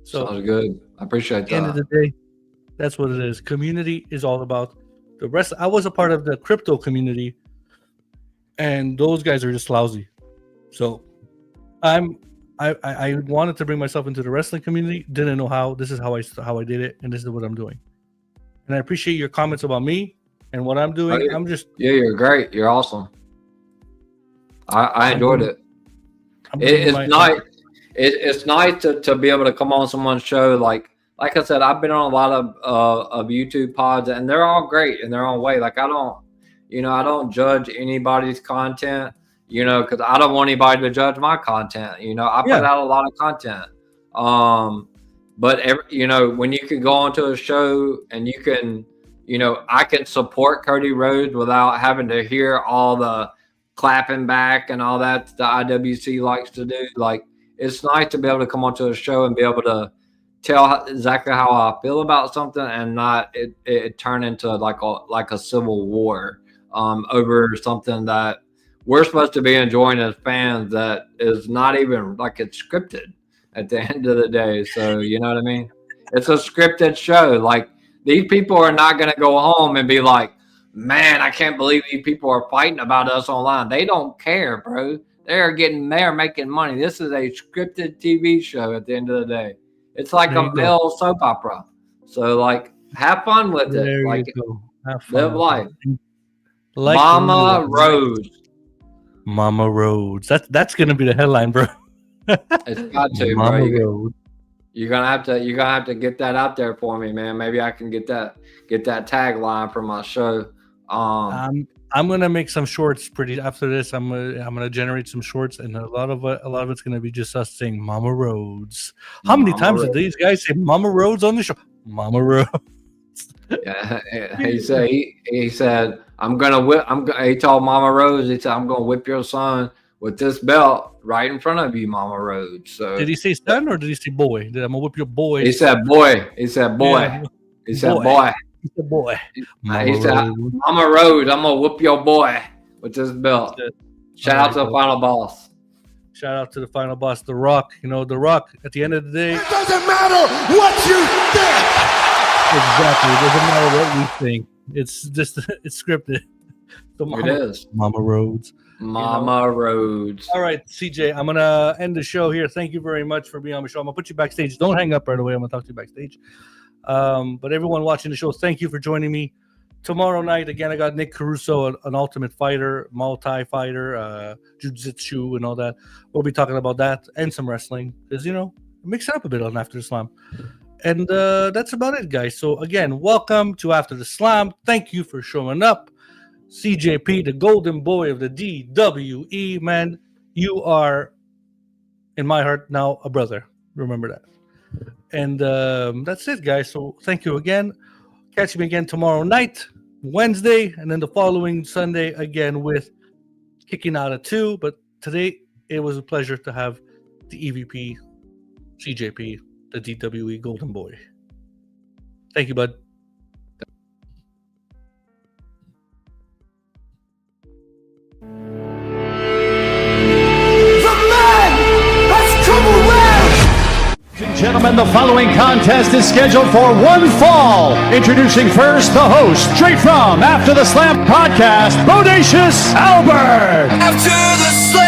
So sounds good. I appreciate that. At the end of the day, that's what it is. Community is all about the rest. I was a part of the crypto community, and those guys are just lousy. So I'm I wanted to bring myself into the wrestling community. Didn't know how. This is how I did it, and this is what I'm doing. And I appreciate your comments about me and what I'm doing. You're great. You're awesome. I enjoyed it. It's nice. It's nice to be able to come on someone's show. Like I said, I've been on a lot of YouTube pods, and they're all great in their own way. Like I don't judge anybody's content, because I don't want anybody to judge my content. I put out a lot of content. But when you can go onto a show and you can, I can support Cody Rhodes without having to hear all the clapping back and all that the IWC likes to do. Like, it's nice to be able to come onto a show and be able to tell exactly how I feel about something and not it turn into like a civil war over something that we're supposed to be enjoying as fans that is not even like it's scripted at the end of the day. So, you know what I mean? It's a scripted show. Like, these people are not going to go home and be like, man, I can't believe these people are fighting about us online. They don't care, bro. They're making money. This is a scripted TV show at the end of the day. It's like a male soap opera. So, like, have fun with it. There like, you go. Live life. Like Mama Rhodes. Mama Rhodes. That's going to be the headline, bro. It's got to, Mama bro. Rhodes. You're gonna have to get that out there for me, man. Maybe I can get that tagline for my show. I'm gonna make some shorts after this. I'm gonna generate some shorts, and a lot of it's gonna be just us saying Mama Rhodes. How many times did these guys say Mama Rhodes on the show? Mama Rhodes. Yeah, he said I'm gonna whip. He told Mama Rhodes, he said, I'm gonna whip your son with this belt right in front of you, Mama Rhodes. So did he say son or did he say boy? I'm gonna whip your boy. He said boy. He said boy. Yeah. He said boy. He said boy. He said, Mama Rhodes, I'm gonna whip your boy with this belt. Shout out to the final boss. Shout out to the final boss, The Rock. The Rock, at the end of the day, It doesn't matter what you think. Exactly. It doesn't matter what we think. It's just it's scripted. So It is. Mama Rhodes. Mama Rhodes. All right, CJ, I'm gonna end the show here. Thank you very much for being on the show. I'm gonna put you backstage. Don't hang up right away. I'm gonna talk to you backstage. But everyone watching the show, thank you for joining me. Tomorrow night, again, I got Nick Caruso, an ultimate fighter, multi-fighter, jiu-jitsu and all that. We'll be talking about that and some wrestling because, mix it up a bit on After the Slam. And that's about it, guys. So, again, welcome to After the Slam. Thank you for showing up. CJ P, the Golden Boy of the DWE, man. You are, in my heart, now a brother. Remember that. And that's it, guys. So thank you again. Catch me again tomorrow night, Wednesday, and then the following Sunday again with Kicking Out at 2. But today, it was a pleasure to have the EVP CJ P, the DWE Golden Boy. Thank you, bud. Gentlemen, the following contest is scheduled for one fall. Introducing first the host, straight from After the Slam podcast, Bodacious Albert. After the slam.